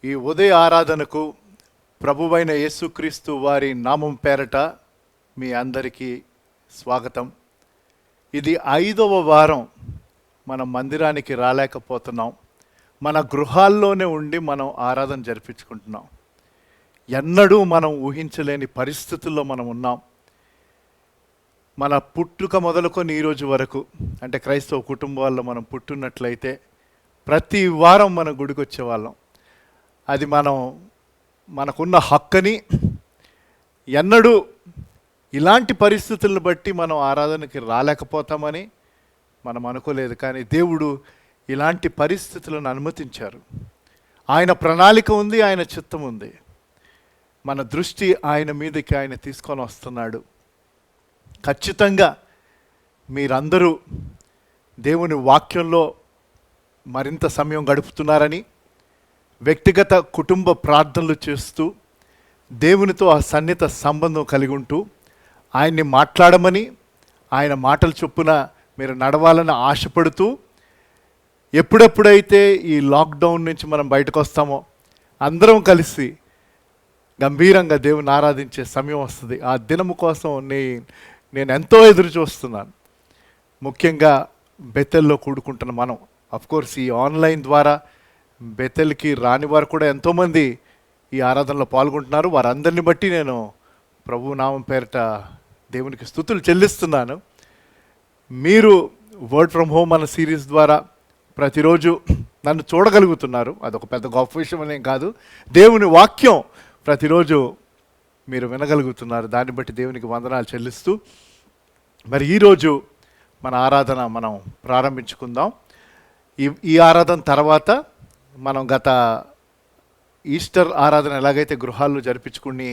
ఈ ఉదయ ఆరాధనకు ప్రభువైన యేసుక్రీస్తు వారి నామం పేరట మీ అందరికీ స్వాగతం. ఇది 5వ వారం మనం మందిరానికి రాలేకపోతున్నాం. మన గృహాల్లోనే ఉండి మనం ఆరాధన జరిపించుకుంటున్నాం. ఎన్నడూ మనం ఊహించలేని పరిస్థితుల్లో మనం ఉన్నాం. మన పుట్టుక మొదలుకొని ఈరోజు వరకు, అంటే క్రైస్తవ కుటుంబాల్లో మనం పుట్టున్నట్లయితే ప్రతి వారం మన గుడికి వచ్చేవాళ్ళం. అది మనకున్న హక్కని. ఎన్నడూ ఇలాంటి పరిస్థితులను బట్టి మనం ఆరాధనకి రాలేకపోతామని మనం అనుకోలేదు. కానీ దేవుడు ఇలాంటి పరిస్థితులను అనుమతించారు. ఆయన ప్రణాళిక ఉంది, ఆయన చిత్తం ఉంది. మన దృష్టి ఆయన మీదకి ఆయన తీసుకొని వస్తున్నాడు. ఖచ్చితంగా మీరందరూ దేవుని వాక్యంలో మరింత సమయం గడుపుతున్నారని, వ్యక్తిగత కుటుంబ ప్రార్థనలు చేస్తూ దేవునితో ఆ సన్నిహిత సంబంధం కలిగి ఉంటూ ఆయన్ని మాట్లాడమని, ఆయన మాటల చొప్పున మీరు నడవాలని ఆశపడుతూ, ఎప్పుడెప్పుడైతే ఈ లాక్డౌన్ నుంచి మనం బయటకు వస్తామో అందరం కలిసి గంభీరంగా దేవుని ఆరాధించే సమయం వస్తుంది. ఆ దినము కోసం నేను ఎంతో ఎదురు చూస్తున్నాను. ముఖ్యంగా బెతెల్లో కూడుకుంటున్న మనం, అఫ్కోర్స్ ఈ ఆన్లైన్ ద్వారా బెతెల్కి రాని వారు కూడా ఎంతోమంది ఈ ఆరాధనలో పాల్గొంటున్నారు. వారందరిని బట్టి నేను ప్రభు నామం పేరిట దేవునికి స్తుతులు చెల్లిస్తున్నాను. మీరు వర్డ్ ఫ్రమ్ హోమ్ అన్న సిరీస్ ద్వారా ప్రతిరోజు నన్ను చూడగలుగుతున్నారు. అదొక పెద్ద గొప్ప విషయం అనేం కాదు. దేవుని వాక్యం ప్రతిరోజు మీరు వినగలుగుతున్నారు. దాన్ని బట్టి దేవునికి వందనాలు చెల్లిస్తూ, మరి ఈరోజు మన ఆరాధన మనం ప్రారంభించుకుందాం. ఈ ఆరాధన తర్వాత మనం గత ఈస్టర్ ఆరాధన ఎలాగైతే గృహాల్లో జరిపించుకుని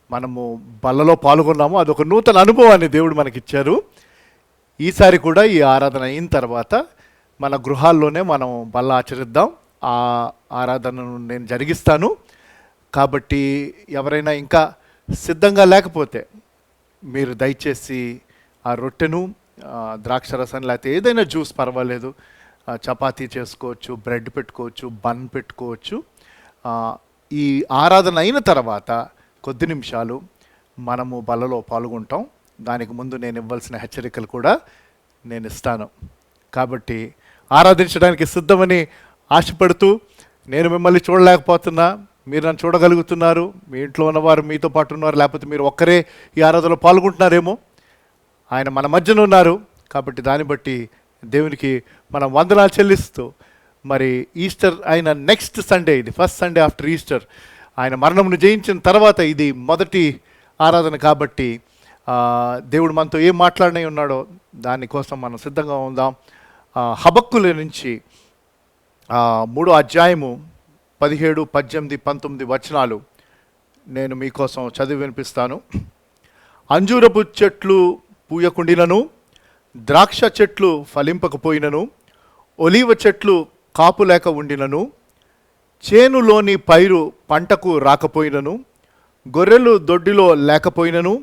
మనము బల్లలో పాల్గొన్నామో అదొక నూతన అనుభవాన్ని దేవుడు మనకిచ్చారు. ఈసారి కూడా ఈ ఆరాధన అయిన తర్వాత మన గృహాల్లోనే మనం బల్ల ఆచరిద్దాం. ఆ ఆరాధనను నేను జరిగిస్తాను. కాబట్టి ఎవరైనా ఇంకా సిద్ధంగా లేకపోతే మీరు దయచేసి ఆ రొట్టెను, ద్రాక్ష రసాన్ని, లేకపోతే ఏదైనా జ్యూస్ పర్వాలేదు, చపాతీ చేసుకోవచ్చు, బ్రెడ్ పెట్టుకోవచ్చు, బన్ పెట్టుకోవచ్చు. ఈ ఆరాధన అయిన తర్వాత కొద్ది నిమిషాలు మనము బలలో పాల్గొంటాం. దానికి ముందు నేను ఇవ్వాల్సిన హెచ్చరికలు కూడా నేను ఇస్తాను. కాబట్టి ఆరాధించడానికి సిద్ధమని ఆశపడుతూ, నేను మిమ్మల్ని చూడలేకపోతున్నా, మీరు నన్ను చూడగలుగుతున్నారు. మీ ఇంట్లో ఉన్నవారు మీతో పాటు ఉన్నారు, లేకపోతే మీరు ఒక్కరే ఈ ఆరాధనలో పాల్గొంటున్నారేమో. ఆయన మన మధ్యన ఉన్నారు. కాబట్టి దాన్ని బట్టి దేవునికి మనం వందనాలు చెల్లిస్తూ, మరి ఈస్టర్ అయిన నెక్స్ట్ సండే, ఇది ఫస్ట్ సండే ఆఫ్టర్ ఈస్టర్, ఆయన మరణమును జయించిన తర్వాత ఇది మొదటి ఆరాధన. కాబట్టి దేవుడు మనతో ఏం మాట్లాడినై ఉన్నాడో దానికోసం మనం సిద్ధంగా ఉందాం. హబక్కుల నుంచి 3వ అధ్యాయము 17, 18, 19 వచనాలు నేను మీకోసం చదివి వినిపిస్తాను. అంజూరపు చెట్లు పూయకుండినను, ద్రాక్ష చెట్లు ఫలింపకపోయినను, ఒలీవ చెట్లు కాపు లేక ఉండినను, చేనులోని పైరు పంటకు రాకపోయినను, గొర్రెలు దొడ్డిలో లేకపోయినను,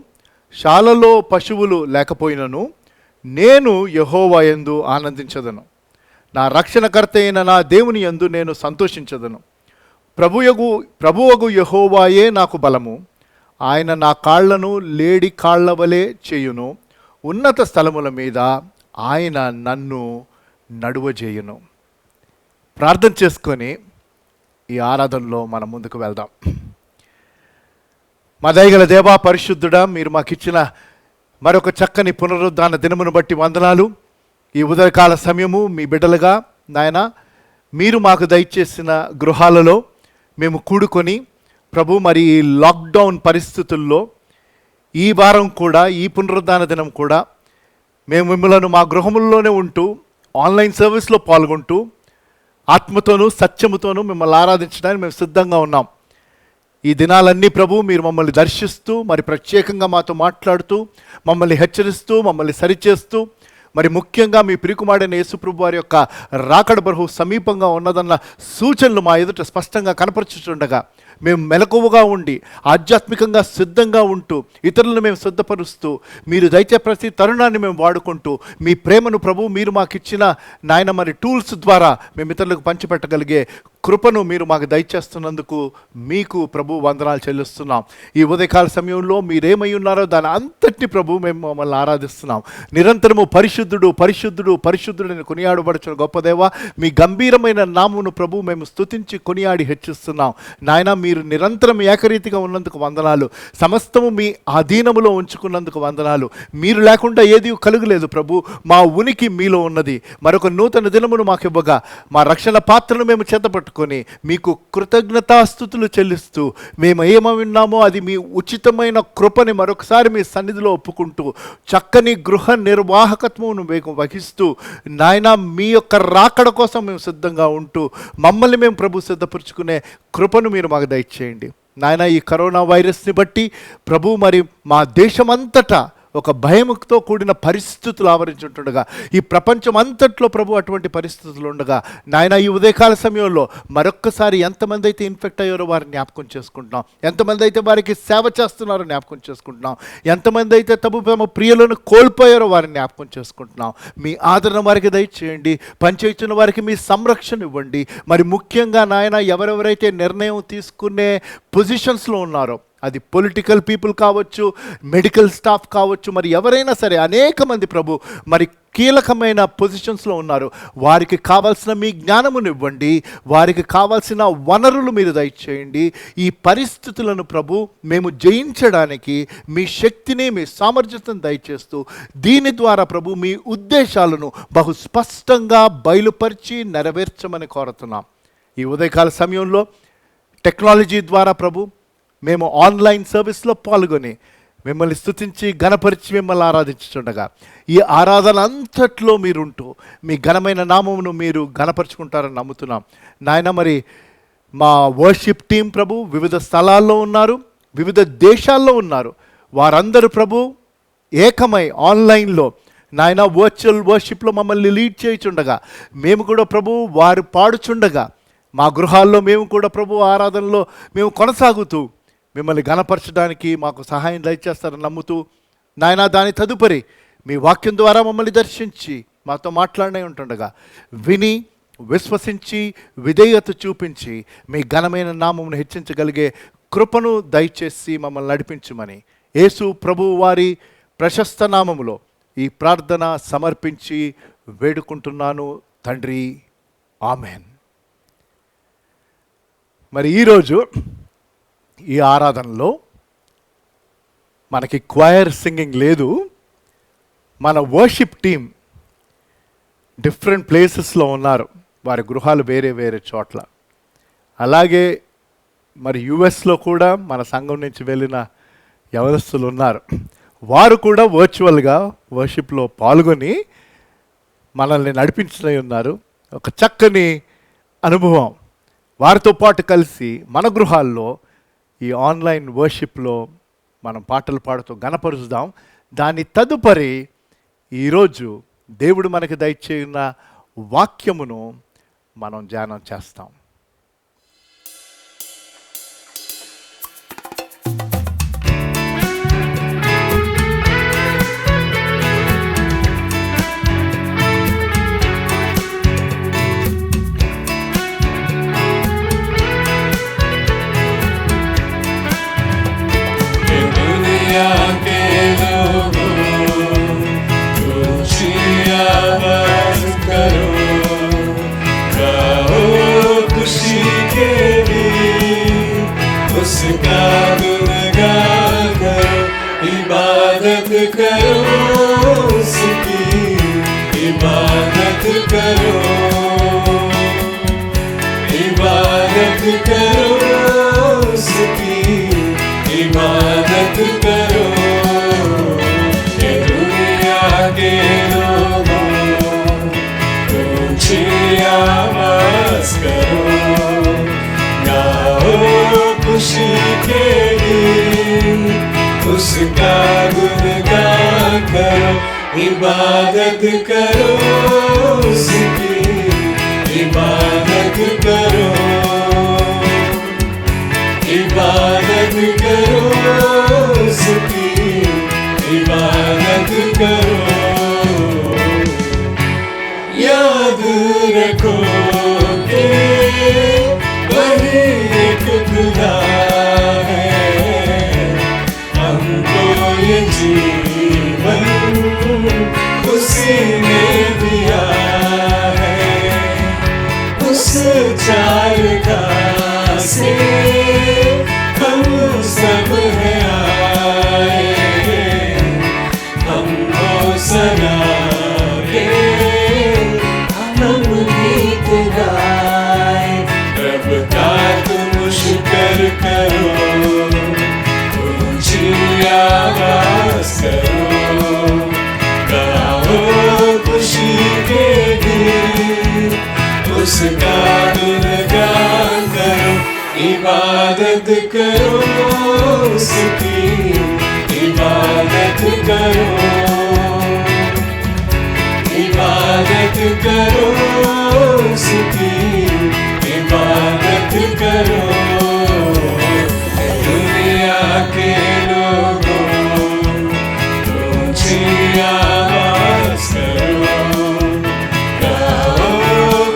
శాలలో పశువులు లేకపోయినను, నేను యెహోవా యందు ఆనందించదను. నా రక్షణకర్త అయిన నా దేవుని యందు నేను సంతోషించదను. ప్రభువగు యెహోవాయే నాకు బలము. ఆయన నా కాళ్లను లేడి కాళ్ల వలె చేయును. ఉన్నత స్థలముల మీద ఆయన నన్ను నడువజేయును. ప్రార్థన చేసుకొని ఈ ఆరాధనలో మనం ముందుకు వెళ్దాం. మా దయగల దేవా, పరిశుద్ధుడా, మీరు మాకు ఇచ్చిన మరొక చక్కని పునరుద్ధాన దినమును బట్టి వందనాలు. ఈ ఉదయకాల సమయము మీ బిడ్డలుగా నాయన మీరు మాకు దయచేసిన గృహాలలో మేము కూడుకొని, ప్రభు, మరి ఈ లాక్డౌన్ పరిస్థితుల్లో ఈ వారం కూడా, ఈ పునరుద్ధాన దినం కూడా మేము మిమ్మల్ని మా గృహముల్లోనే ఉంటూ ఆన్లైన్ సర్వీస్లో పాల్గొంటూ ఆత్మతోనూ సత్యముతోనూ మిమ్మల్ని ఆరాధించడానికి మేము సిద్ధంగా ఉన్నాం. ఈ దినాలన్నీ ప్రభు మీరు మమ్మల్ని దర్శిస్తూ, మరి ప్రత్యేకంగా మాతో మాట్లాడుతూ, మమ్మల్ని హెచ్చరిస్తూ, మమ్మల్ని సరిచేస్తూ, మరి ముఖ్యంగా మీ ప్రియకుమారుడైన యేసుప్రభు వారి యొక్క రాకడ బహు సమీపంగా ఉన్నదన్న సూచనలు మా ఎదుట స్పష్టంగా కనపరుచుచుండగా మేము మెలకువగా ఉండి ఆధ్యాత్మికంగా సిద్ధంగా ఉంటూ ఇతరులను మేము సిద్ధపరుస్తూ మీరు దయచే ప్రతి తరుణాన్ని మేము వాడుకుంటూ మీ ప్రేమను ప్రభు మీరు మాకు ఇచ్చిన నాయన మరి టూల్స్ ద్వారా మేము ఇతరులకు పంచిపెట్టగలిగే కృపను మీరు మాకు దయచేస్తున్నందుకు మీకు ప్రభు వందనాలు చెల్లిస్తున్నాం. ఈ ఉదయకాల సమయంలో మీరేమై ఉన్నారో దాని అంతటిని ప్రభు మేము మమ్మల్ని ఆరాధిస్తున్నాం. నిరంతరము పరిశుద్ధుడు పరిశుద్ధుడు పరిశుద్ధుడని కొనియాడబడుచున్న గొప్ప దేవ, మీ గంభీరమైన నామమును ప్రభు మేము స్తుతించి కొనియాడి హెచ్చిస్తున్నాం. నాయన మీరు నిరంతరం ఏకరీతిగా ఉన్నందుకు వందనాలు, సమస్తము మీ అధీనములో ఉంచుకున్నందుకు వందనాలు. మీరు లేకుండా ఏది కలుగలేదు ప్రభు, మా ఉనికి మీలో ఉన్నది. మరొక నూతన దినమును మాకు ఇవ్వగా మా రక్షణ పాత్రను మేము చేతపట్టుకొని మీకు కృతజ్ఞతాస్తుతులు చెల్లిస్తూ మేము ఏమ విన్నామో అది మీ ఉచితమైన కృపని మరొకసారి మీ సన్నిధిలో ఒప్పుకుంటూ చక్కని గృహ నిర్వాహకత్వమును మేము వహిస్తూ నాయన మీ యొక్క రాకడ కోసం మేము సిద్ధంగా ఉంటూ మమ్మల్ని మేము ప్రభు సిద్ధపరుచుకునే కృపను మీరు మాకు దయచేయండి. నాయన ఈ కరోనా వైరస్ని బట్టి ప్రభు మరి మా దేశమంతటా ఒక భయముతో కూడిన పరిస్థితులు ఆవరించుంటుండగా, ఈ ప్రపంచం అంతట్లో ప్రభు అటువంటి పరిస్థితులు ఉండగా నాయన ఈ ఉదయకాల సమయంలో మరొక్కసారి ఎంతమంది అయితే ఇన్ఫెక్ట్ అయ్యారో వారిని జ్ఞాపకం చేసుకుంటున్నాం, ఎంతమంది అయితే వారికి సేవ చేస్తున్నారో జ్ఞాపకం చేసుకుంటున్నాం, ఎంతమంది అయితే తమ ప్రియులను కోల్పోయారో వారిని జ్ఞాపకం చేసుకుంటున్నాం. మీ ఆదరణ వారికి దయచేయండి, పనిచేస్తున్న వారికి మీ సంరక్షణ ఇవ్వండి. మరి ముఖ్యంగా నాయన ఎవరెవరైతే నిర్ణయం తీసుకునే పొజిషన్స్లో ఉన్నారో, అది పొలిటికల్ పీపుల్ కావచ్చు, మెడికల్ స్టాఫ్ కావచ్చు, మరి ఎవరైనా సరే అనేక మంది ప్రభు మరి కీలకమైన పొజిషన్స్లో ఉన్నారు. వారికి కావాల్సిన మీ జ్ఞానమును ఇవ్వండి, వారికి కావాల్సిన వనరులు మీరు దయచేయండి. ఈ పరిస్థితులను ప్రభు మేము జయించడానికి మీ శక్తిని మీ సామర్థ్యతను దయచేస్తూ దీని ద్వారా ప్రభు మీ ఉద్దేశాలను బహు స్పష్టంగా బయలుపరిచి నెరవేర్చమని కోరుతున్నాం. ఈ ఉదయకాల సమయంలో టెక్నాలజీ ద్వారా ప్రభు మేము ఆన్లైన్ సర్వీస్లో పాల్గొని మిమ్మల్ని స్తుతించి ఘనపరిచి మిమ్మల్ని ఆరాధించుచుండగా ఈ ఆరాధన అంతట్లో మీరుంటూ మీ ఘనమైన నామమును మీరు ఘనపరుచుకుంటారని నమ్ముతున్నాం. నాయన మరి మా వర్షిప్ టీం ప్రభు వివిధ స్థలాల్లో ఉన్నారు, వివిధ దేశాల్లో ఉన్నారు. వారందరూ ప్రభు ఏకమై ఆన్లైన్లో నాయన వర్చువల్ వర్షిప్లో మమ్మల్ని లీడ్ చేయుచుండగా మేము కూడా ప్రభు వారు పాడుచుండగా మా గృహాల్లో మేము కూడా ప్రభు ఆరాధనలో మేము కొనసాగుతూ మిమ్మల్ని ఘనపరచడానికి మాకు సహాయం దయచేస్తారని నమ్ముతూ నాయన దాని తదుపరి మీ వాక్యం ద్వారా మమ్మల్ని దర్శించి మాతో మాట్లాడనే ఉంటుండగా విని విశ్వసించి విధేయత చూపించి మీ ఘనమైన నామమును హెచ్చించగలిగే కృపను దయచేసి మమ్మల్ని నడిపించమని యేసు ప్రభు వారి ప్రశస్త నామములో ఈ ప్రార్థన సమర్పించి వేడుకుంటున్నాను తండ్రి, ఆమెన్. మరి ఈరోజు ఈ ఆరాధనలో మనకి క్వైర్ సింగింగ్ లేదు. మన వర్షిప్ టీం డిఫరెంట్ ప్లేసెస్లో ఉన్నారు, వారి గృహాలు వేరే వేరే చోట్ల. అలాగే మరి యుఎస్లో కూడా మన సంఘం నుంచి వెళ్ళిన యవనస్తులు ఉన్నారు. వారు కూడా వర్చువల్గా వర్షిప్లో పాల్గొని మనల్ని నడిపించనే ఉన్నారు. ఒక చక్కని అనుభవం. వారితో పాటు కలిసి మన గృహాల్లో ఈ ఆన్లైన్ వర్షిప్లో మనం పాటలు పాడుతూ ఘనపరుచుదాం. దాని తదుపరి ఈరోజు దేవుడు మనకి దయచేసిన వాక్యమును మనం ధ్యానం చేస్తాం. इबादत करो उसकी, इबादत करो, इबादत करो उसकी, इबादत करो. ये दुनिया के लोगों ऊंची आवाज करो, गाओ खुशी के गीत, उसका गुणगान करो. इबादत करो उसकी, इबादत करो, इबादत करो उसकी, इबादत करो। याद रखो कि वही एक खुदा है, हमको ये जीवन उसी ने दिया है। उस चार का से हम सब हैं आए, हमको सना के हम गीत गाए। रब का तुम शुक्र करो, ऊंची आवाज करो, गाओ खुशी के गीत, उसका गुणगान करो। इबादत करो उसकी, इबादत करो, इबादत करो उसकी, इबादत करो। दुनिया के लोगों ऊंची आवाज करो, गाओ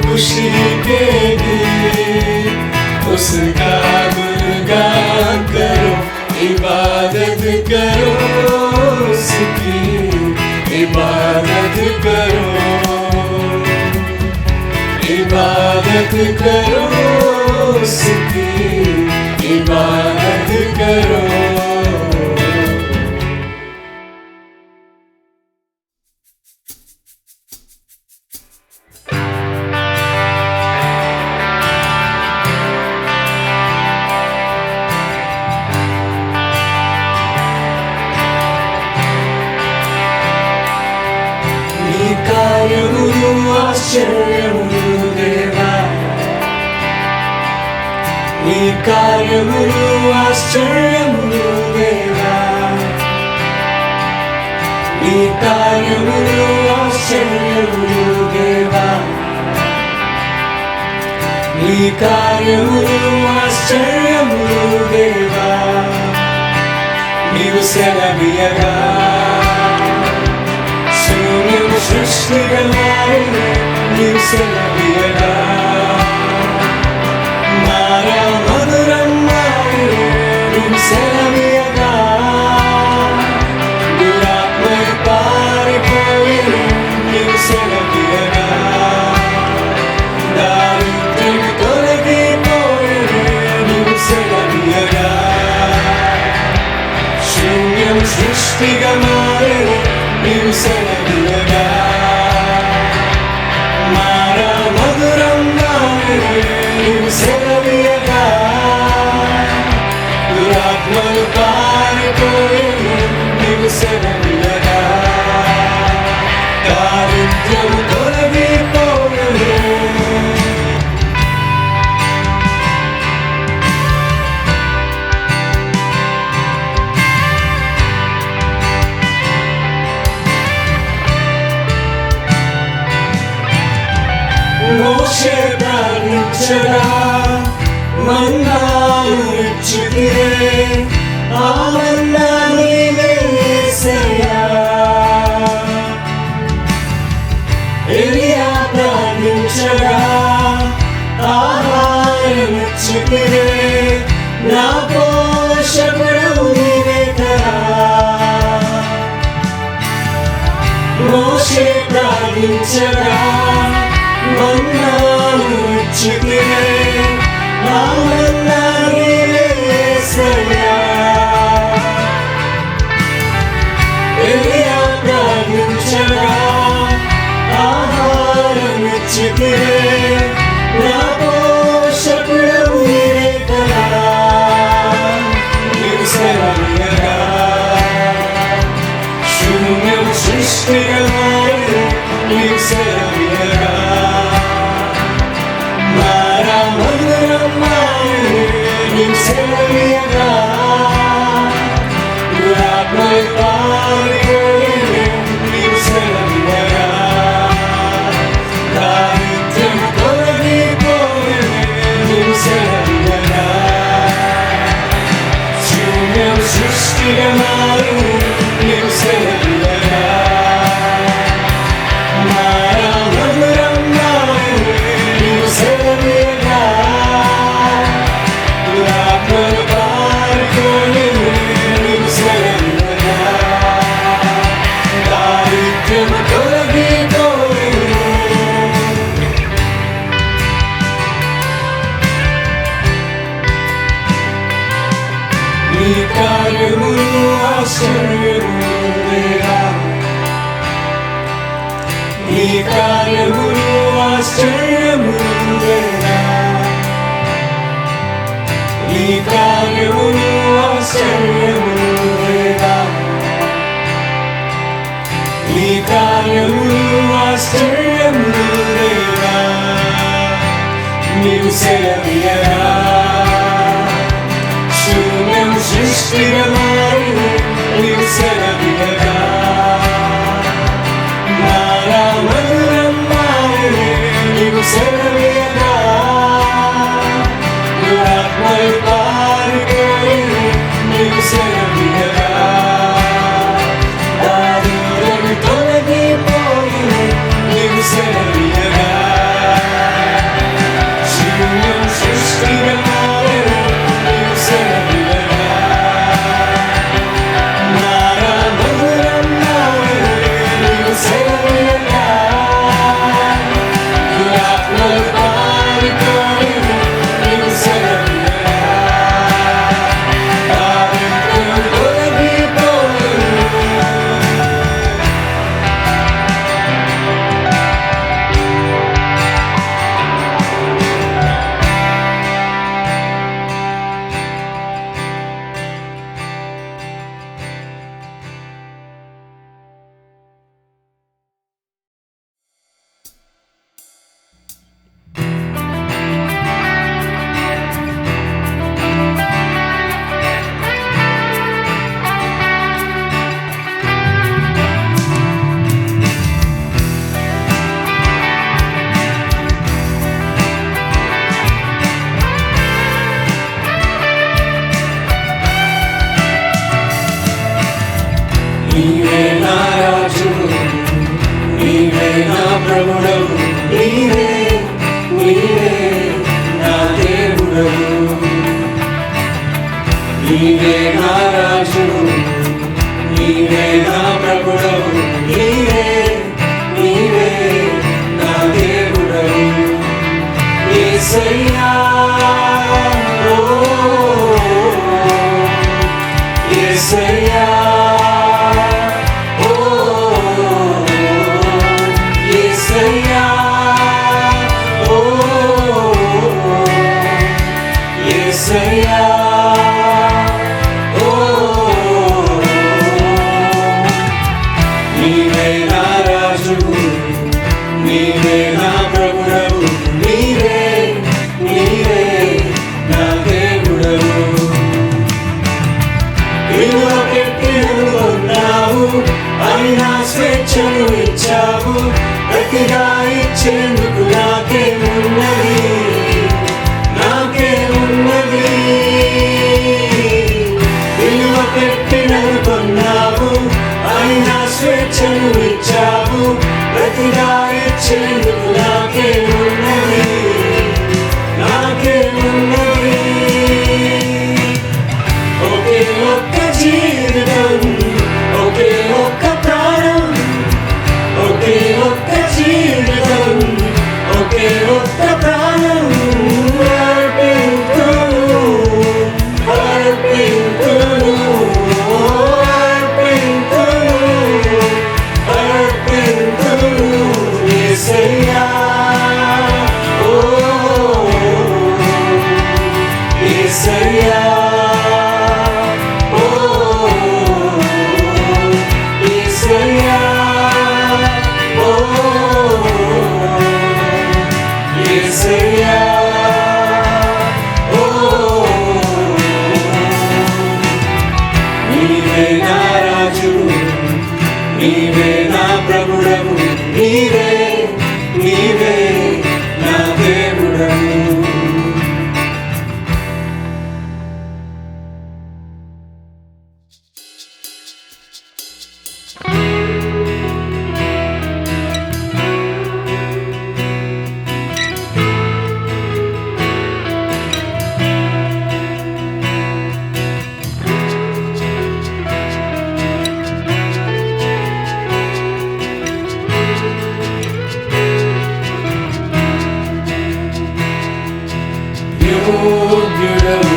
खुशी के गीत, उसका गुणगान करो। इबादत करो उसकी, इबादत करो, इबादत करो उसकी, इबादत करो। కార్యములు ఆశ్చర్యములు దేవా, నీ కార్యములు ఆశ్చర్యములు దేవా, నీ కార్యములు ఆశ్చర్యములు దేవా, నీ కార్యములు ఆశ్చర్యములు దేవా। నీవు సెలవియగా శూన్యము సృష్టిగా మారిన, నీవు సెలవియగా మారా మధురం మారిన, నీవు సెలవియగా దురాత్మలు పారిపోయిన, నీవు సెలవియగా దారిద్ర్యం తొలగిపోయిన, నీవు సెలవియగా శూన్యం సృష్టిగా మారిన, నీవు సెలవియగా మారా మధురం మారిన, నీవు సెలవియగా దురాత్మలు పారిపోయిన, నీవు సెలవియగా దారిద్ర్యం తొలగిపోయిన। మోషే ప్రార్థించగా మన్నాను ఇచ్చితివే, ఆ మన్నా నీవే యేసయ్యా। ఎలియా ప్రార్థించగా ఆహారం ఇచ్చితివే, నా పోషకుడవు నీవే కదా। మోషే ప్రార్థించగా మన్నాను ఇచ్చితివే, ఆ మన్నా నీవే యేసయ్యా। ఎలియా ప్రార్థించగా ఆహారం ఇచ్చితివే, నా పోషకుడవు నీవే కదా। నీవు సెలవియగా శూన్యము సృష్టిగా మారిన, నీవు సెలవియగా మారా మధురం మారిన, నీవు సెలవియగా దురాత్మలు పారిపోయిన, నీవు సృష్టిగా మారు నీవు సెలవియగా మారా మధురం మారు నీవు సెలవియగా ఆత్మలు పారుకొని నీవు సెలవియగా దారిద్ర్యము తొలగిపోయి నీ కార్యములు ఆశ్చర్యములేగా నీ కార్యములు ఆశ్చర్యములేగా నీ కార్యములు ఆశ్చర్యములేగా నీ కార్యములు ఆశ్చర్యములేగా నీవు సెలవియగా శూన్యం సృష్టిగా మారి నీవు సెలవియగా మారా మధురం మారి నీవు సెలవియగా ఆత్మలు పారుకొని నీవు సెలవియగా దారిద్ర్యము తొలగిపోయి నీవు సెలవియగా శూన్యం సృష్టిగా మారి నీవు సెలవియగా మారా మధురం మారి నీవు సెలవియగా ఆత్మలు పారుకొని నీవు సెలవియగా దారిద్ర్యము తొలగిపోయి నీవే నా రాజు నీవే నా ప్రభుడవు నీవే నీవే నా దేవుడవు నీవే నా రాజు నీవే నా ప్రభుడవు నీవే నీవే నా దేవుడవు యేసయ్యా ఓ యేసయ్యా Yesaya, oh Yesaya, oh నీవే నా రాజు నీవే నా ప్రభుడవు నీవే నీవే నా దేవుడవు విలువ పెట్టి కొన్నావు అయినా స్వేచ్ఛను ఇచ్చావు ప్రతిగా ఇచ్చేందుకు నాకేమున్నది నాకేమున్నది విలువ పెట్టినను కొన్నావు అయినా స్వేచ్ఛను ఇచ్చావు ప్రతిగా ఇచ్చేందుకు నాకేమున్నది నాకేమున్నది ఒకే ఒక్క జీవితం ఒకే ఒక్క ప్రాణం ఒకే ఒక్క జీవితం ఒకే ఒక్క ప్రాణం అర్పింతును అర్పింతును అర్పింతును అర్పింతును యేసయ్యా ఓ యేసయ్యా ఓ యేసయ్యా Yesaya, oh, నీవే నా రాజు, నీవే నా ప్రభుడవు, నీవే నీవే నా దేవుడవు. యోగ్యుడవు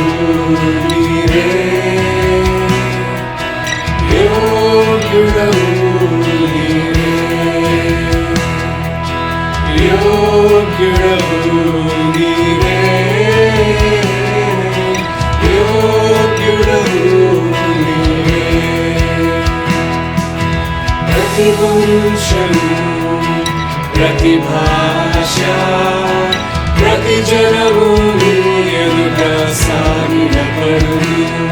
నీవే, యోగ్యుడవు నీవే, యోగ్యుడవు నీవే, యోగ్యుడవు నీవే. ప్రతి వంశము, ప్రతి భాష, ప్రతి జనము నీ ఎదుట సాగిలపడును.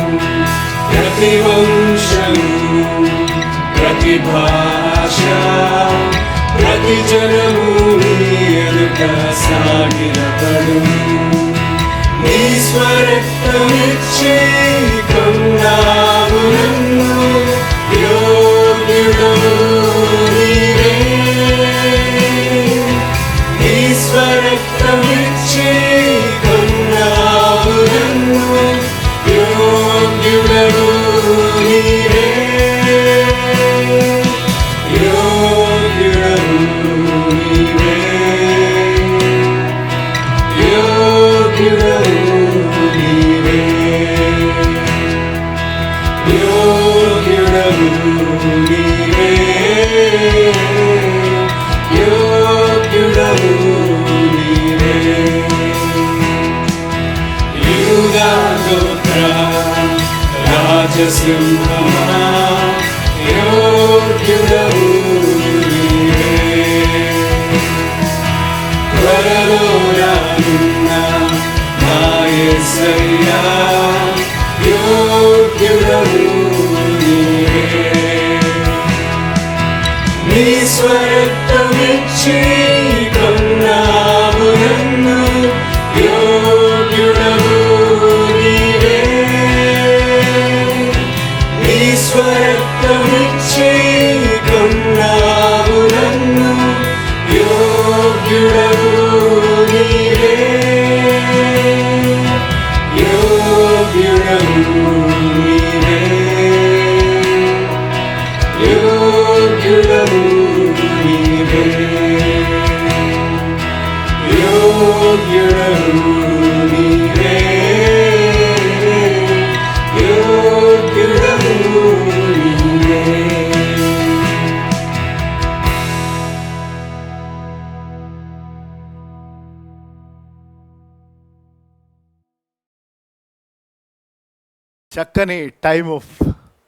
ప్రతి వంశము, ప్రతి భాష, ప్రతి జనము నీ ఎదుట సాగిలపడును. నీ స్వరక్తమిచ్చి కొన్నావు నన్ను, యోగ్యుడవు నీవే. నీ స్వరక్తమిచ్చి కొన్నావు నన్ను, యోగ్యుడవు నీవే, యోగ్యుడవు నీవే, యోగ్యుడవు నీవే, యోగ్యుడవు నీవే, యోగ్యుడవు నీవే. యూదా గోత్ర రాజసింహమా, యోగ్యుడవు నీవే. త్వరలో రానున్న నా యేసయ్యా, యోగ్యుడవు నీవే. నీ స్వరక్తమిచ్చి కొన్నావు నన్ను, యోగ్యుడవు నీవే. నీ స్వరక్తమిచ్చి కొన్నావు నన్ను, యోగ్యుడవు నీవే, యోగ్యుడవు నీవే, యోగ్యుడవు నీవే, యోగ్యుడవు నీవే, యోగ్యుడవు నీవే. చక్కని టైమ్ ఆఫ్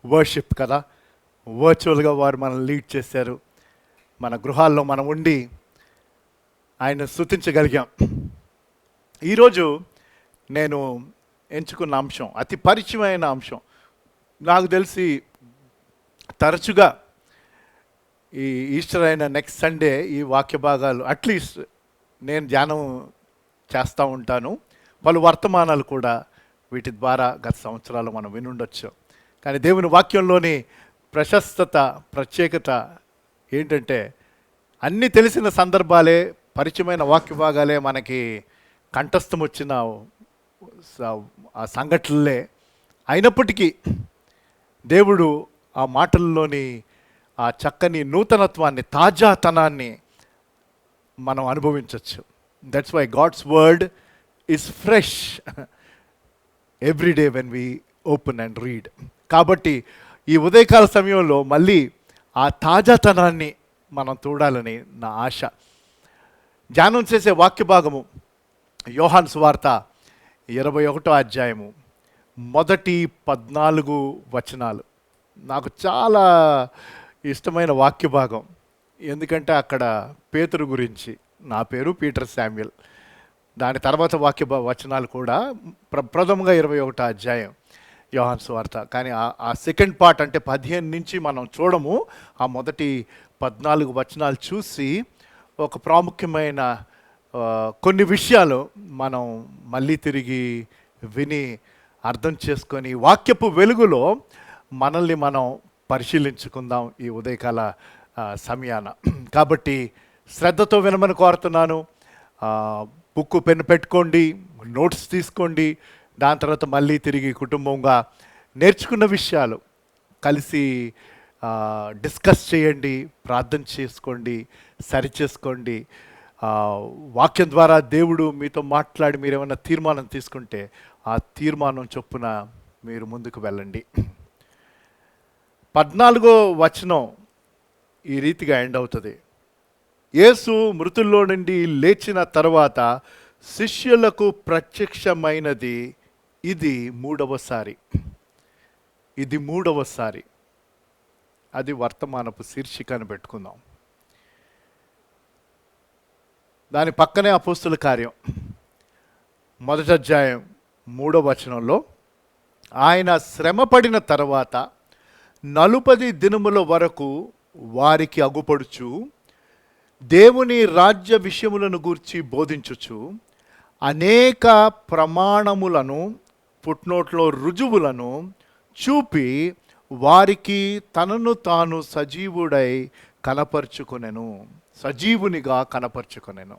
వర్షిప్ కదా. వర్చువల్గా వారు మనల్ని లీడ్ చేశారు. మన గృహాల్లో మనం ఉండి ఆయన స్తుతించగలిగాం. ఈరోజు నేను ఎంచుకున్న అంశం అతి పరిచయమైన అంశం. నాకు తెలిసి తరచుగా ఈ ఈస్టర్ అయిన నెక్స్ట్ సండే ఈ వాక్య భాగాలు అట్లీస్ట్ నేను ధ్యానం చేస్తూ ఉంటాను. పలు వర్తమానాలు కూడా వీటి ద్వారా గత సంవత్సరాలు మనం వినుండొచ్చు. కానీ దేవుని వాక్యంలోని ప్రశస్తత, ప్రత్యేకత ఏంటంటే అన్నీ తెలిసిన సందర్భాలే, పరిచయమైన వాక్య భాగాలే మనకి కంఠస్థం వచ్చిన ఆ సంఘటనలే అయినప్పటికీ దేవుడు ఆ మాటల్లోని ఆ చక్కని నూతనత్వాన్ని, తాజాతనాన్ని మనం అనుభవించవచ్చు. That's why God's word is fresh every day when we open and read. కాబట్టి ఈ ఉదయకాల సమయంలో మళ్ళీ ఆ తాజాతనాన్ని మనం చూడాలని నా ఆశ. ధ్యానం చేసే వాక్య భాగము యోహాను సువార్త 21వ అధ్యాయము మొదటి 14 వచనాలు. నాకు చాలా ఇష్టమైన వాక్య భాగం. ఎందుకంటే అక్కడ పేతురు గురించి, నా పేరు పీటర్ శామ్యుల్, దాని తర్వాత వచనాలు కూడా ప్రథమంగా 21వ అధ్యాయం యోహాను సువార్త. కానీ ఆ సెకండ్ పార్ట్ అంటే 15 నుంచి మనం చూడము. ఆ మొదటి 14 వచనాలు చూసి ఒక ప్రాముఖ్యమైన కొన్ని విషయాలు మనం మళ్ళీ తిరిగి విని అర్థం చేసుకొని వాక్యపు వెలుగులో మనల్ని మనం పరిశీలించుకుందాం ఈ ఉదయకాల సమయాన. కాబట్టి శ్రద్ధతో వినమని కోరుతున్నాను. బుక్కు పెన్ను పెట్టుకోండి, నోట్స్ తీసుకోండి. దాని తర్వాత మళ్ళీ తిరిగి కుటుంబంగా నేర్చుకున్న విషయాలు కలిసి డిస్కస్ చేయండి, ప్రార్థన చేసుకోండి, సరిచేసుకోండి. వాక్యం ద్వారా దేవుడు మీతో మాట్లాడి మీరు ఏమైనా తీర్మానం తీసుకుంటే ఆ తీర్మానం చొప్పున మీరు ముందుకు వెళ్ళండి. 14వ వచనం ఈ రీతిగా ఎండ్ అవుతుంది. యేసు మృతుల్లో నుండి లేచిన తర్వాత శిష్యులకు ప్రత్యక్షమైనది ఇది మూడవసారి. ఇది మూడవసారి. అది వర్తమానపు శీర్షికను పెట్టుకుందాం. దాని పక్కనే అపోస్తుల కార్యం 1వ అధ్యాయం 3వ వచనంలో ఆయన శ్రమపడిన తర్వాత 40 దినముల వరకు వారికి అగుపడుచు దేవుని రాజ్య విషయములను గూర్చి బోధించుచు అనేక ప్రమాణములను ఫుట్నోట్లో రుజువులను చూపి వారికి తనను తాను సజీవుడై కనపరుచుకొనెను. సజీవునిగా కనపరుచుకొనెను.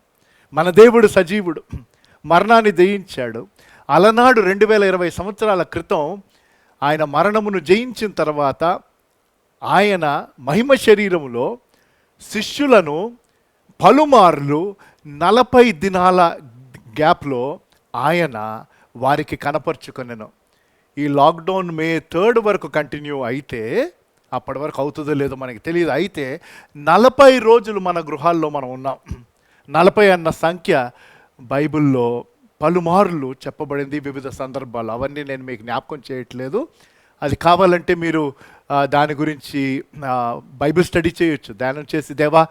మన దేవుడు సజీవుడు, మరణాన్ని జయించాడు. అలనాడు 2020 సంవత్సరాల క్రితం ఆయన మరణమును జయించిన తర్వాత ఆయన మహిమ శరీరములో శిష్యులను పలుమార్లు 40 దినాల గ్యాప్లో ఆయన వారికి కనపరుచుకొనెను. ఈ లాక్డౌన్ మే 3 వరకు కంటిన్యూ అయితే, అప్పటి వరకు అవుతుందో లేదో మనకి తెలియదు, అయితే 40 రోజులు మన గృహాల్లో మనం ఉన్నాం. 40 అన్న సంఖ్య బైబిల్లో పలుమార్లు చెప్పబడింది వివిధ సందర్భాలు. అవన్నీ నేను మీకు జ్ఞాపకం చేయట్లేదు. అది కావాలంటే మీరు దాని గురించి బైబిల్ స్టడీ చేయొచ్చు, ధ్యానం చేసి దేవా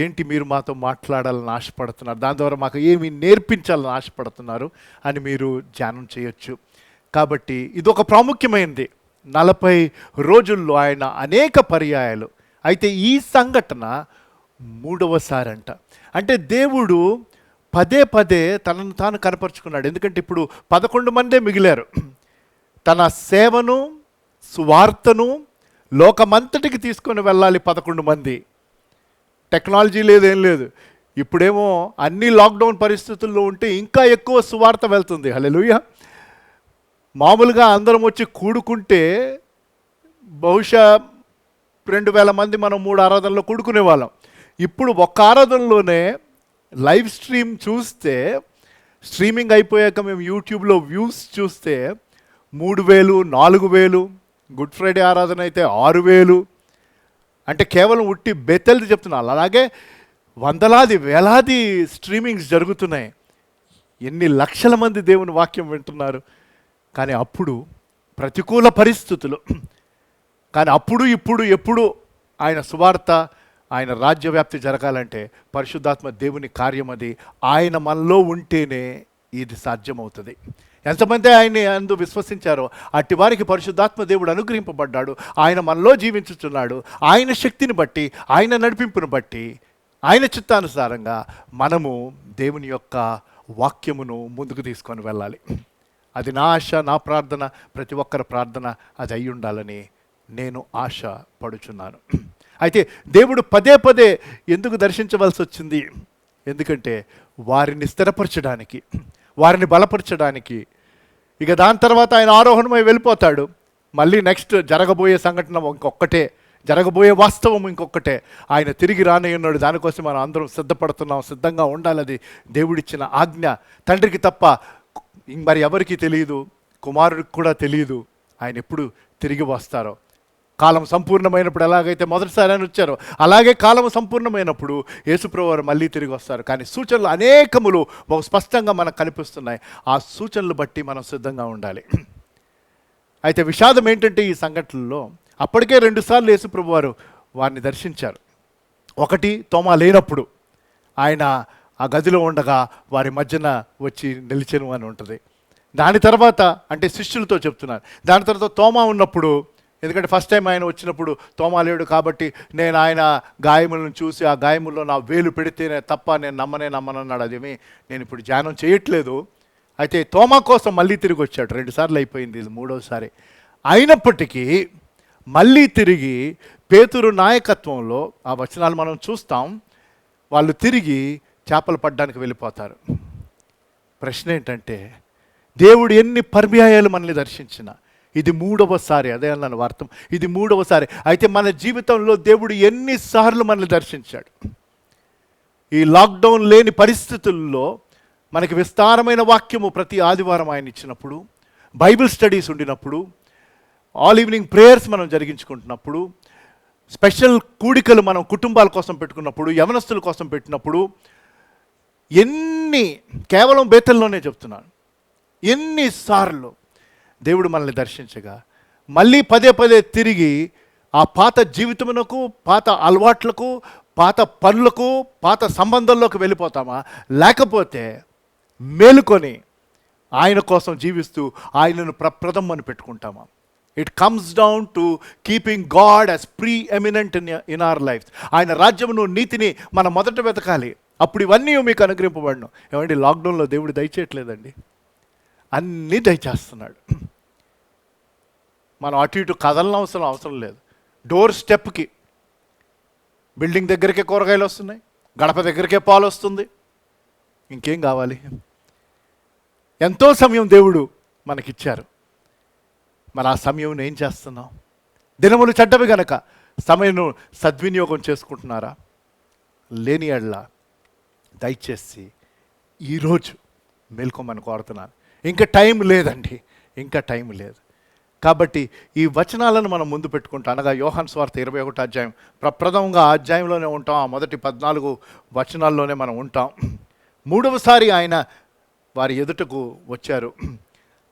ఏంటి మీరు మాతో మాట్లాడాలని ఆశపడుతున్నారు, దాని ద్వారా మాకు ఏమి నేర్పించాలని ఆశపడుతున్నారు అని మీరు ధ్యానం చేయొచ్చు. కాబట్టి ఇది ఒక ప్రాముఖ్యమైనది. 40 రోజుల్లో ఆయన అనేక పర్యాయాలు. అయితే ఈ సంఘటన మూడవసారి అంట. అంటే దేవుడు పదే పదే తనను తాను కనపరుచుకున్నాడు. ఎందుకంటే ఇప్పుడు 11 మందే మిగిలారు. తన సేవను సువార్తను లోకమంతటికి తీసుకొని వెళ్ళాలి 11 మంది. టెక్నాలజీ లేదు, ఏం లేదు. ఇప్పుడేమో అన్ని లాక్డౌన్ పరిస్థితుల్లో ఉంటే ఇంకా ఎక్కువ సువార్త వెళ్తుంది. హల్లెలూయా. మామూలుగా అందరం వచ్చి కూడుకుంటే బహుశా 2000 మంది మనం 3 ఆరాధనలో కూడుకునే వాళ్ళం. ఇప్పుడు ఒక్క ఆరాధనలోనే లైవ్ స్ట్రీమ్ చూస్తే, స్ట్రీమింగ్ అయిపోయాక మేము యూట్యూబ్లో వ్యూస్ చూస్తే 3000, 4000, గుడ్ ఫ్రైడే ఆరాధన అయితే 6000. అంటే కేవలం ఉట్టి బెత్తెల్ది చెప్తున్నాను. అలాగే వందలాది వేలాది స్ట్రీమింగ్స్ జరుగుతున్నాయి. ఎన్ని లక్షల మంది దేవుని వాక్యం వింటున్నారు. కానీ అప్పుడు ప్రతికూల పరిస్థితులు, కానీ అప్పుడు ఇప్పుడు ఎప్పుడు ఆయన సువార్త, ఆయన రాజ్యవ్యాప్తి జరగాలంటే పరిశుద్ధాత్మ దేవుని కార్యం అది. ఆయన మనలో ఉంటేనే ఇది సాధ్యమవుతుంది. ఎంతమంది ఆయన్ని అందు విశ్వసించారో అట్టి వారికి పరిశుద్ధాత్మ దేవుడు అనుగ్రహింపబడ్డాడు. ఆయన మనలో జీవించుచున్నాడు. ఆయన శక్తిని బట్టి, ఆయన నడిపింపును బట్టి, ఆయన చిత్తానుసారంగా మనము దేవుని యొక్క వాక్యమును ముందుకు తీసుకొని వెళ్ళాలి. అది నా ఆశ, నా ప్రార్థన, ప్రతి ఒక్కరి ప్రార్థన అది అయి ఉండాలని నేను ఆశ పడుచున్నాను. అయితే దేవుడు పదే పదే ఎందుకు దర్శించవలసి వచ్చింది? ఎందుకంటే వారిని స్థిరపరచడానికి, వారిని బలపరచడానికి. ఇక దాని తర్వాత ఆయన ఆరోహణమై వెళ్ళిపోతాడు. మళ్ళీ నెక్స్ట్ జరగబోయే సంఘటన ఇంకొక్కటే, జరగబోయే వాస్తవం ఇంకొక్కటే. ఆయన తిరిగి రానయ్యున్నాడు. దానికోసం మనం అందరం సిద్ధపడుతున్నాం, సిద్ధంగా ఉండాలి. అది దేవుడిచ్చిన ఆజ్ఞ. తండ్రికి తప్ప మరి ఎవరికి తెలియదు, కుమారుడికి కూడా తెలియదు ఆయన ఎప్పుడు తిరిగి వస్తారో. కాలం సంపూర్ణమైనప్పుడు ఎలాగైతే మొదటిసారి ఆయన వచ్చారో, అలాగే కాలం సంపూర్ణమైనప్పుడు యేసుప్రభువు వారు మళ్ళీ తిరిగి వస్తారు. కానీ సూచనలు అనేకములు బహు స్పష్టంగా మనకు కనిపిస్తున్నాయి. ఆ సూచనలు బట్టి మనం సిద్ధంగా ఉండాలి. అయితే విషాదం ఏంటంటే ఈ సంఘటనలో అప్పటికే 2 సార్లు యేసుప్రభువు వారు వారిని దర్శించారు. ఒకటి తోమా లేనప్పుడు ఆయన ఆ గదిలో ఉండగా వారి మధ్యన వచ్చి నిలిచెను అని ఉంటుంది. దాని తర్వాత అంటే శిష్యులతో చెప్తున్నారు. దాని తర్వాత తోమా ఉన్నప్పుడు, ఎందుకంటే ఫస్ట్ టైం ఆయన వచ్చినప్పుడు తోమా లేడు కాబట్టి నేను ఆయన గాయములను చూసి ఆ గాయముల్లో నా వేలు పెడితేనే తప్ప నేను నమ్మనన్నాడు. అదేమి నేను ఇప్పుడు ధ్యానం చేయట్లేదు. అయితే తోమా కోసం మళ్ళీ తిరిగి వచ్చాడు. 2 సార్లు అయిపోయింది, ఇది 3వసారి. అయినప్పటికీ మళ్ళీ తిరిగి పేతురు నాయకత్వంలో ఆ వచనాలు మనం చూస్తాం. వాళ్ళు తిరిగి చేపలు పడ్డానికి వెళ్ళిపోతారు. ప్రశ్న ఏంటంటే దేవుడు ఎన్ని పర్యాయాలు మనల్ని దర్శించిన, ఇది 3వసారి. అదే అన్నాను వార్తం, ఇది 3వసారి. అయితే మన జీవితంలో దేవుడు ఎన్నిసార్లు మనల్ని దర్శించాడు? ఈ లాక్డౌన్ లేని పరిస్థితుల్లో మనకి విస్తారమైన వాక్యము ప్రతి ఆదివారం ఆయన ఇచ్చినప్పుడు, బైబిల్ స్టడీస్ ఉండినప్పుడు, ఆల్ ఈవినింగ్ ప్రేయర్స్ మనం జరిగించుకుంటున్నప్పుడు, స్పెషల్ కూడికలు మనం కుటుంబాల కోసం పెట్టుకున్నప్పుడు, యవనస్తుల కోసం పెట్టినప్పుడు, కేవలం బేతల్లోనే చెప్తున్నాను, ఎన్నిసార్లు దేవుడు మనల్ని దర్శించగా మళ్ళీ పదే పదే తిరిగి ఆ పాత జీవితమునకు, పాత అలవాట్లకు, పాత పనులకు, పాత సంబంధాల్లోకి వెళ్ళిపోతామా, లేకపోతే మేలుకొని ఆయన కోసం జీవిస్తూ ఆయనను ప్రప్రథం అని పెట్టుకుంటామా? It comes down to keeping God as preeminent in our life. ఆయన రాజ్యమును, నీతిని మనం మొదట వెతకాలి, అప్పుడు ఇవన్నీ మీకు అనుగ్రహింపబడను. ఏమండి, లాక్డౌన్లో దేవుడు దయచేయట్లేదండి, అన్నీ దయచేస్తున్నాడు. మనం అటు ఇటు కదలన అవసరం లేదు. డోర్ స్టెప్కి, బిల్డింగ్ దగ్గరికే కూరగాయలు వస్తున్నాయి, గడప దగ్గరికే పాలు వస్తుంది, ఇంకేం కావాలి? ఎంతో సమయం దేవుడు మనకిచ్చారు. మరి ఆ సమయం ఏం చేస్తున్నాం? దినములు చెడ్డవి గనక సమయం సద్వినియోగం చేసుకుంటున్నారా? లేని ఎడల దయచేసి ఈరోజు మేల్కోమని కోరుతున్నాను. ఇంకా టైం లేదండి, ఇంకా టైం లేదు. కాబట్టి ఈ వచనాలను మనం ముందు పెట్టుకుంటాం. అనగా యోహాను సువార్త 21వ అధ్యాయం, ప్రప్రథమంగా ఆ అధ్యాయంలోనే ఉంటాం. ఆ మొదటి 14 వచనాల్లోనే మనం ఉంటాం. మూడవసారి ఆయన వారి ఎదుటకు వచ్చారు.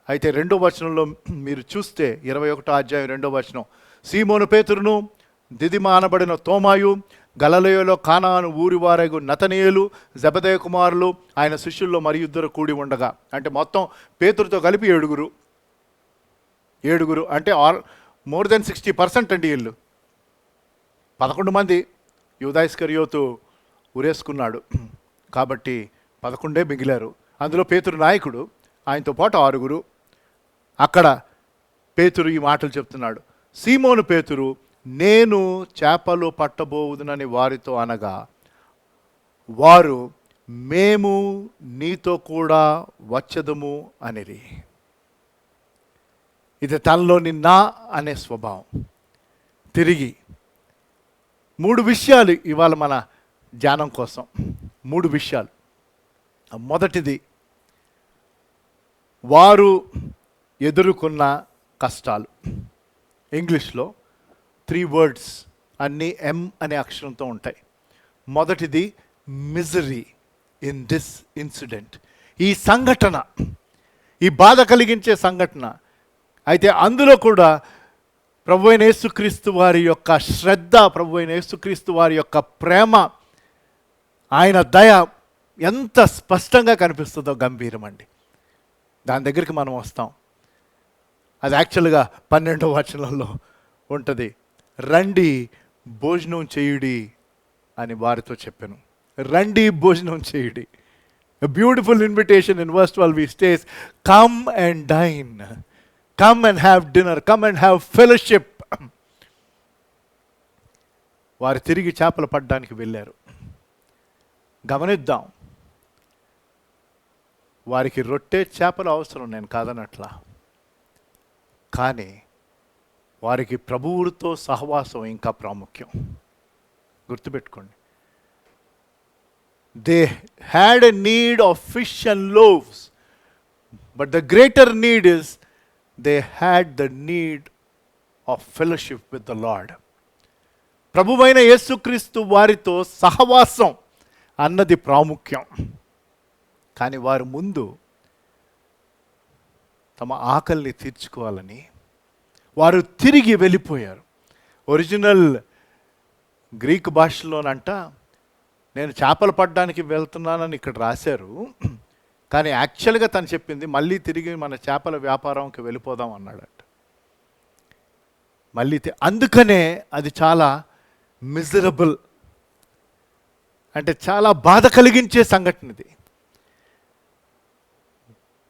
అయితే 2వ వచనంలో మీరు చూస్తే 21వ అధ్యాయం 2వ వచనం, సీమోను పేతురును, దిదిమ అనబడిన తోమాయు, గలిలయలో కానాను ఊరి వారగు నతనీయులు, జెబెదయి కుమారులు ఆయన శిష్యుల్లో మరి ఇద్దరు కూడి ఉండగా. అంటే మొత్తం పేతురుతో కలిపి ఏడుగురు అంటే మోర్ దెన్ 60% అండి. వీళ్ళు 11 మంది యూదా ఇస్కరియోతు ఉరేసుకున్నాడు కాబట్టి 11 మిగిలారు. అందులో పేతురు నాయకుడు, ఆయనతో పాటు 6. అక్కడ పేతురు ఈ మాటలు చెప్తున్నాడు. సీమోను పేతురు, నేను చేపలు పట్టబోవుదునని వారితో అనగా, వారు మేము నీతో కూడా వచ్చదము అనిరి. ఇది తనలోని నా అనే స్వభావం. తిరిగి 3 విషయాలు ఇవాళ మన ధ్యానం కోసం. 3 విషయాలు. మొదటిది, వారు ఎదుర్కొన్న కష్టాలు. ఇంగ్లీష్లో 3 వర్డ్స్ అన్నీ ఎం అనే అక్షరంతో ఉంటాయి. మొదటిది మిజరీ ఇన్ దిస్ ఇన్సిడెంట్. ఈ సంఘటన, ఈ బాధ కలిగించే సంఘటన. అయితే అందులో కూడా ప్రభువైన యేసుక్రీస్తు వారి యొక్క శ్రద్ధ, ప్రభువైన యేసుక్రీస్తు వారి యొక్క ప్రేమ, ఆయన దయ ఎంత స్పష్టంగా కనిపిస్తుందో గంభీరం అండి. దాని దగ్గరికి మనం వస్తాం. అది యాక్చువల్గా 12వ వచనంలో ఉంటుంది. రండి భోజనం చేయుడి అని వారితో చెప్పాను. రండి భోజనం చేయుడి. Beautiful invitation. In verse 12 we stays, come and dine, come and have dinner, come and have fellowship. వారు తిరిగి చేపలు పట్టడానికి వెళ్ళారు. గమనిద్దాం, వారికి రొట్టె చేపలు అవసరం, నేను కాదనట్లా. కానీ వారికి ప్రభువుతో సహవాసం ఇంకా ప్రాముఖ్యం. గుర్తుపెట్టుకోండి. They had a need of fish and loaves, but the greater need is they had the need of fellowship with the lord. ప్రభువైన యేసుక్రీస్తు వారితో సహవాసం అన్నది ప్రాముఖ్యం. కానీ వారు ముందు తమ ఆకలిని తీర్చుకోవాలని వారు తిరిగి వెళ్ళిపోయారు. ఒరిజినల్ గ్రీక్ భాషలోనంట, నేను చేపలు పట్టడానికి వెళ్తున్నానని ఇక్కడ రాశారు, కానీ యాక్చువల్గా తను చెప్పింది మళ్ళీ తిరిగి మన చేపల వ్యాపారంకి వెళ్ళిపోదాం అన్నాడట. మళ్ళీ అందుకనే అది చాలా మిజరబుల్, అంటే చాలా బాధ కలిగించే సంఘటన ఇది.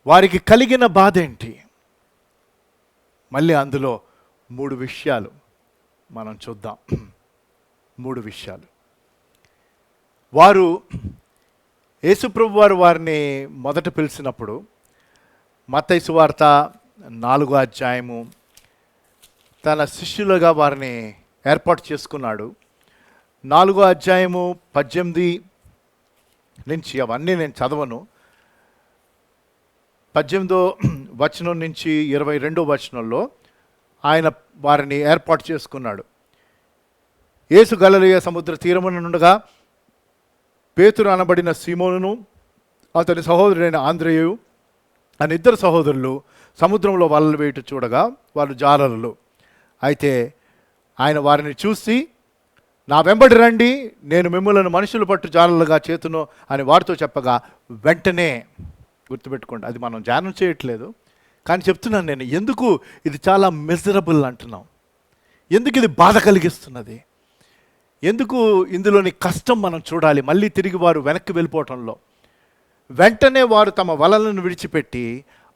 వారికి కలిగిన బాధ ఏంటి? మళ్ళీ అందులో 3 విషయాలు మనం చూద్దాం. 3 విషయాలు. వారు, యేసుప్రభు వారు వారిని మొదట పిలిచినప్పుడు, మత్తయి సువార్త 4వ అధ్యాయము, తన శిష్యులుగా వారిని ఏర్పాటు చేసుకున్నాడు. 4వ అధ్యాయము 18 నుంచి అవన్నీ నేను చదవను. 18వ వచనం నుంచి 22వ వచనంలో ఆయన వారిని ఏర్పాటు చేసుకున్నాడు. యేసు గలిలయ సముద్ర తీరమున నుండగా పేతురు అనబడిన సీమోనును అతని సహోదరుడైన ఆంద్రేయు అని ఇద్దరు సహోదరులు సముద్రంలో వలలు వేయట చూడగా వాళ్ళు జాలరులు. అయితే ఆయన వారిని చూసి, నా వెంబడి రండి, నేను మిమ్మల్ని మనుషులు పట్టు జాలలుగా చేతును అని వారితో చెప్పగా వెంటనే, గుర్తుపెట్టుకోండి, అది మనం ధ్యానం చేయట్లేదు కానీ చెప్తున్నాను నేను, ఎందుకు ఇది చాలా మిజరబుల్ అంటున్నాం, ఎందుకు ఇది బాధ కలిగిస్తున్నది, ఎందుకు ఇందులోని కష్టం మనం చూడాలి. మళ్ళీ తిరిగి వారు వెనక్కి వెళ్ళిపోవటంలో వెంటనే వారు తమ వలలను విడిచిపెట్టి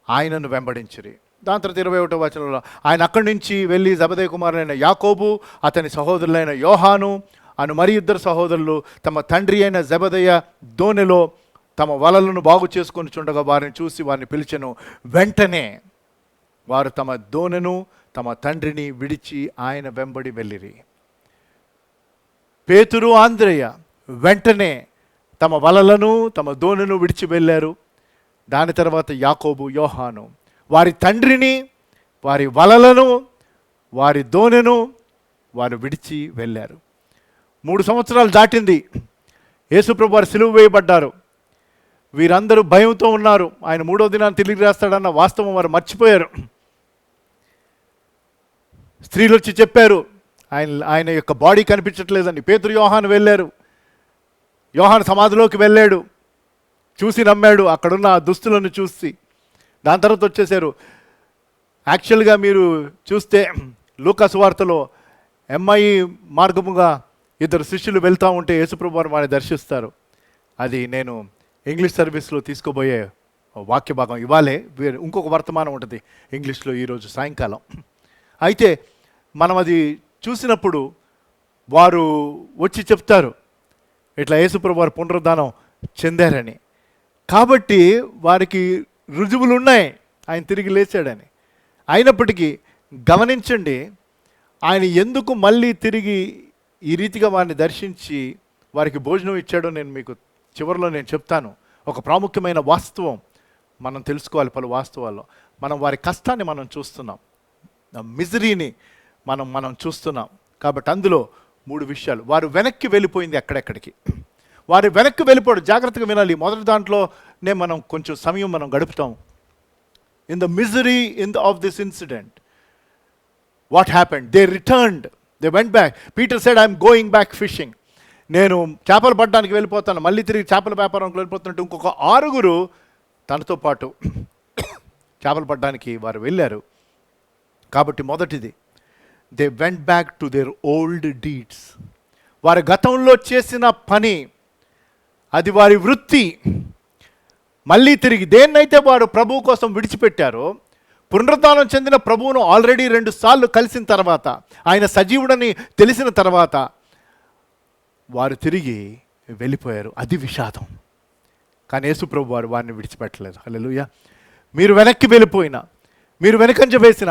ఆయనను వెంబడించిరి. దాని తర్వాత 21వ వచనంలో ఆయన అక్కడి నుంచి వెళ్ళి జబదయి కుమారులైన యాకోబు అతని సహోదరులైన యోహాను అను మరి ఇద్దరు సహోదరులు తమ తండ్రి అయిన జబదయ దోణిలో తమ వలలను బాగు చేసుకొని చుండగా వారిని చూసి వారిని పిలిచెను. వెంటనే వారు తమ దోణెను తమ తండ్రిని విడిచి ఆయన వెంబడి వెళ్ళిరి. పేతురు, ఆంద్రేయ వెంటనే తమ వలలను తమ దోణెను విడిచి వెళ్ళారు. దాని తర్వాత యాకోబు, యోహాను వారి తండ్రిని, వారి వలలను, వారి దోణెను వారు విడిచి వెళ్ళారు. 3 సంవత్సరాలు దాటింది. యేసుప్రభు వారు సిలువ వేయబడ్డారు. వీరందరూ భయంతో ఉన్నారు. ఆయన 3వ దినాన్ని తిరిగి రాస్తాడన్న వాస్తవం వారు మర్చిపోయారు. స్త్రీలు వచ్చి చెప్పారు ఆయన యొక్క బాడీ కనిపించట్లేదని. పేతురు, యోహాను వెళ్ళారు. యోహాను సమాధిలోకి వెళ్ళాడు, చూసి నమ్మాడు అక్కడున్న ఆ దుస్తులను చూసి. దాని తర్వాత వచ్చేసారు. యాక్చువల్గా మీరు చూస్తే లూకా సువార్తలో ఎమ్మాయి మార్గముగా 2 శిష్యులు వెళ్తూ ఉంటే యేసుప్రభు వారు వారిని దర్శిస్తారు. అది నేను ఇంగ్లీష్ సర్వీస్లో తీసుకోబోయే వాక్య భాగం. ఇవాళే ఇంకొక వర్తమానం ఉంటుంది ఇంగ్లీష్లో ఈరోజు సాయంకాలం. అయితే మనం అది చూసినప్పుడు వారు వచ్చి చెప్తారు ఇట్లా యేసుప్రభు వారు పునరుద్ధానం చెందారని. కాబట్టి వారికి రుజువులు ఉన్నాయి ఆయన తిరిగి లేచాడని. అయినప్పటికీ గమనించండి, ఆయన ఎందుకు మళ్ళీ తిరిగి ఈ రీతిగా వారిని దర్శించి వారికి భోజనం ఇచ్చాడో నేను మీకు చివరిలో నేను చెప్తాను. ఒక ప్రాముఖ్యమైన వాస్తవం మనం తెలుసుకోవాలి. పలు వాస్తవాల్లో మనం వారి కష్టాన్ని మనం చూస్తున్నాం, మిజరీని మనం చూస్తున్నాం. కాబట్టి అందులో 3 విషయాలు. వారు వెనక్కి వెళ్ళిపోయింది ఎక్కడెక్కడికి. వారు వెనక్కి వెళ్ళిపోవడం జాగ్రత్తగా వినాలి. మొదటి దాంట్లోనే మనం కొంచెం సమయం మనం గడుపుతాం. In the misery of this incident what happened, they returned, they went back. Peter said I'm going back fishing. నేను చేపలు పట్టడానికి వెళ్ళిపోతాను, మళ్ళీ తిరిగి చేపల వ్యాపారంకి వెళ్ళిపోతున్నట్టు ఇంకొక 6 తనతో పాటు చేపలు పట్టడానికి వారు వెళ్ళారు. కాబట్టి మొదటిది, they went back to their old deeds. వారి గతంలో చేసిన పని, అది వారి వృత్తి. మళ్ళీ తిరిగి దేన్నైతే వారు ప్రభువు కోసం విడిచిపెట్టారో, పునరుద్ధానం చెందిన ప్రభువును ఆల్రెడీ 2 సార్లు కలిసిన తర్వాత, ఆయన సజీవుడని తెలిసిన తర్వాత వారు తిరిగి వెళ్ళిపోయారు. అది విషాదం. కానీ యేసు ప్రభు వారు వారిని విడిచిపెట్టలేదు. హల్లెలూయా. మీరు వెనక్కి వెళ్ళిపోయినా, మీరు వెనకంజ వేసిన,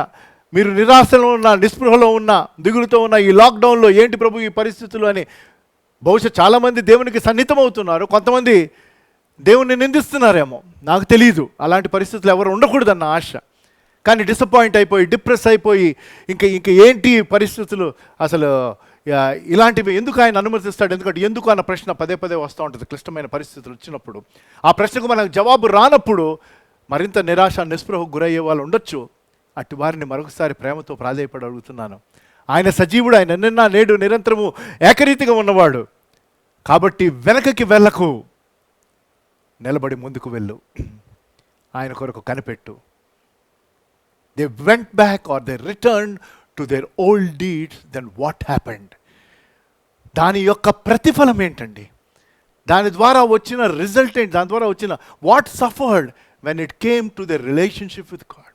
మీరు నిరాశలో ఉన్న, నిస్పృహలో ఉన్న, దిగులుతో ఉన్న ఈ లాక్డౌన్లో ఏంటి ప్రభు ఈ పరిస్థితులు అని బహుశా చాలామంది దేవునికి సన్నిహితం అవుతున్నారు. కొంతమంది దేవుణ్ణి నిందిస్తున్నారేమో, నాకు తెలియదు. అలాంటి పరిస్థితులు ఎవరు ఉండకూడదన్న ఆశ. కానీ డిసప్పాయింట్ అయిపోయి, డిప్రెస్ అయిపోయి, ఇంక ఏంటి పరిస్థితులు, అసలు ఇలాంటివి ఎందుకు ఆయన అనుమతిస్తాడు, ఎందుకు అన్న ప్రశ్న పదే వస్తూ ఉంటుంది. క్లిష్టమైన పరిస్థితులు వచ్చినప్పుడు ఆ ప్రశ్నకు మనకు జవాబు రానప్పుడు మరింత నిరాశ, నిస్పృహకు గురయ్యే వాళ్ళు ఉండొచ్చు. అటు వారిని మరొకసారి ప్రేమతో ప్రాధేయపడి అడుగుతున్నాను. ఆయన సజీవుడు, ఆయన నిన్న నేడు నిరంతరము ఏకరీతిగా ఉన్నవాడు. కాబట్టి వెనకకి వెళ్ళకు, నిలబడి ముందుకు వెళ్ళు, ఆయన కొరకు కనిపెట్టు. They went back or they return to their old deeds. Then what happened? దాని యొక్క ప్రతిఫలం ఏంటండి? దాని ద్వారా వచ్చిన రిజల్ట్ ఏంటి? దాని ద్వారా వచ్చిన what suffered when it came to the relationship with God.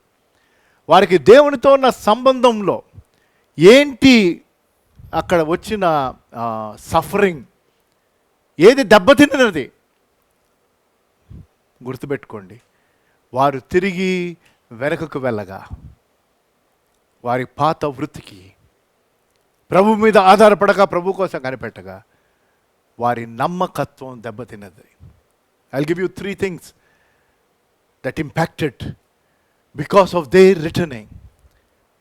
వారికి దేవునితో ఉన్న సంబంధంలో ఏంటి అక్కడ వచ్చిన సఫరింగ్, ఏది దెబ్బతిన్నది? గుర్తుపెట్టుకోండి, వారు తిరిగి వెనకకు వెళ్ళగా, వారి పాత వృత్తికి, ప్రభు మీద ఆధారపడగా, ప్రభు కోసం కనిపెట్టగా వారి నమ్మకత్వం దెబ్బతిన్నది. I'll give you 3 things that impacted because of their returning.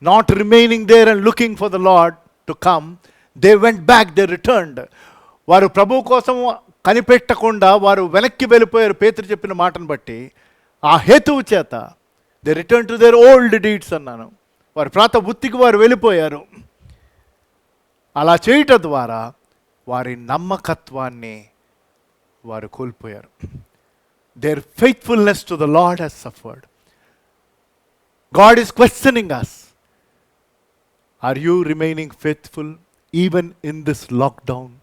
Not remaining there and looking for the Lord to come. They went back, they returned. వారు ప్రభు కోసం కనిపెట్టకుండా వారు వెనక్కి వెళ్ళిపోయారు. పేతురు చెప్పిన మాటను బట్టి ఆ హేతువు చేత they return to their old deeds అన్నాను. వారి ప్రాత వృత్తికి వారు వెళ్ళిపోయారు. అలా చేయటం ద్వారా వారి నమ్మకత్వాన్ని వారు కోల్పోయారు. Their faithfulness to the Lord has suffered. God is questioning us. Are you remaining faithful even in this lockdown?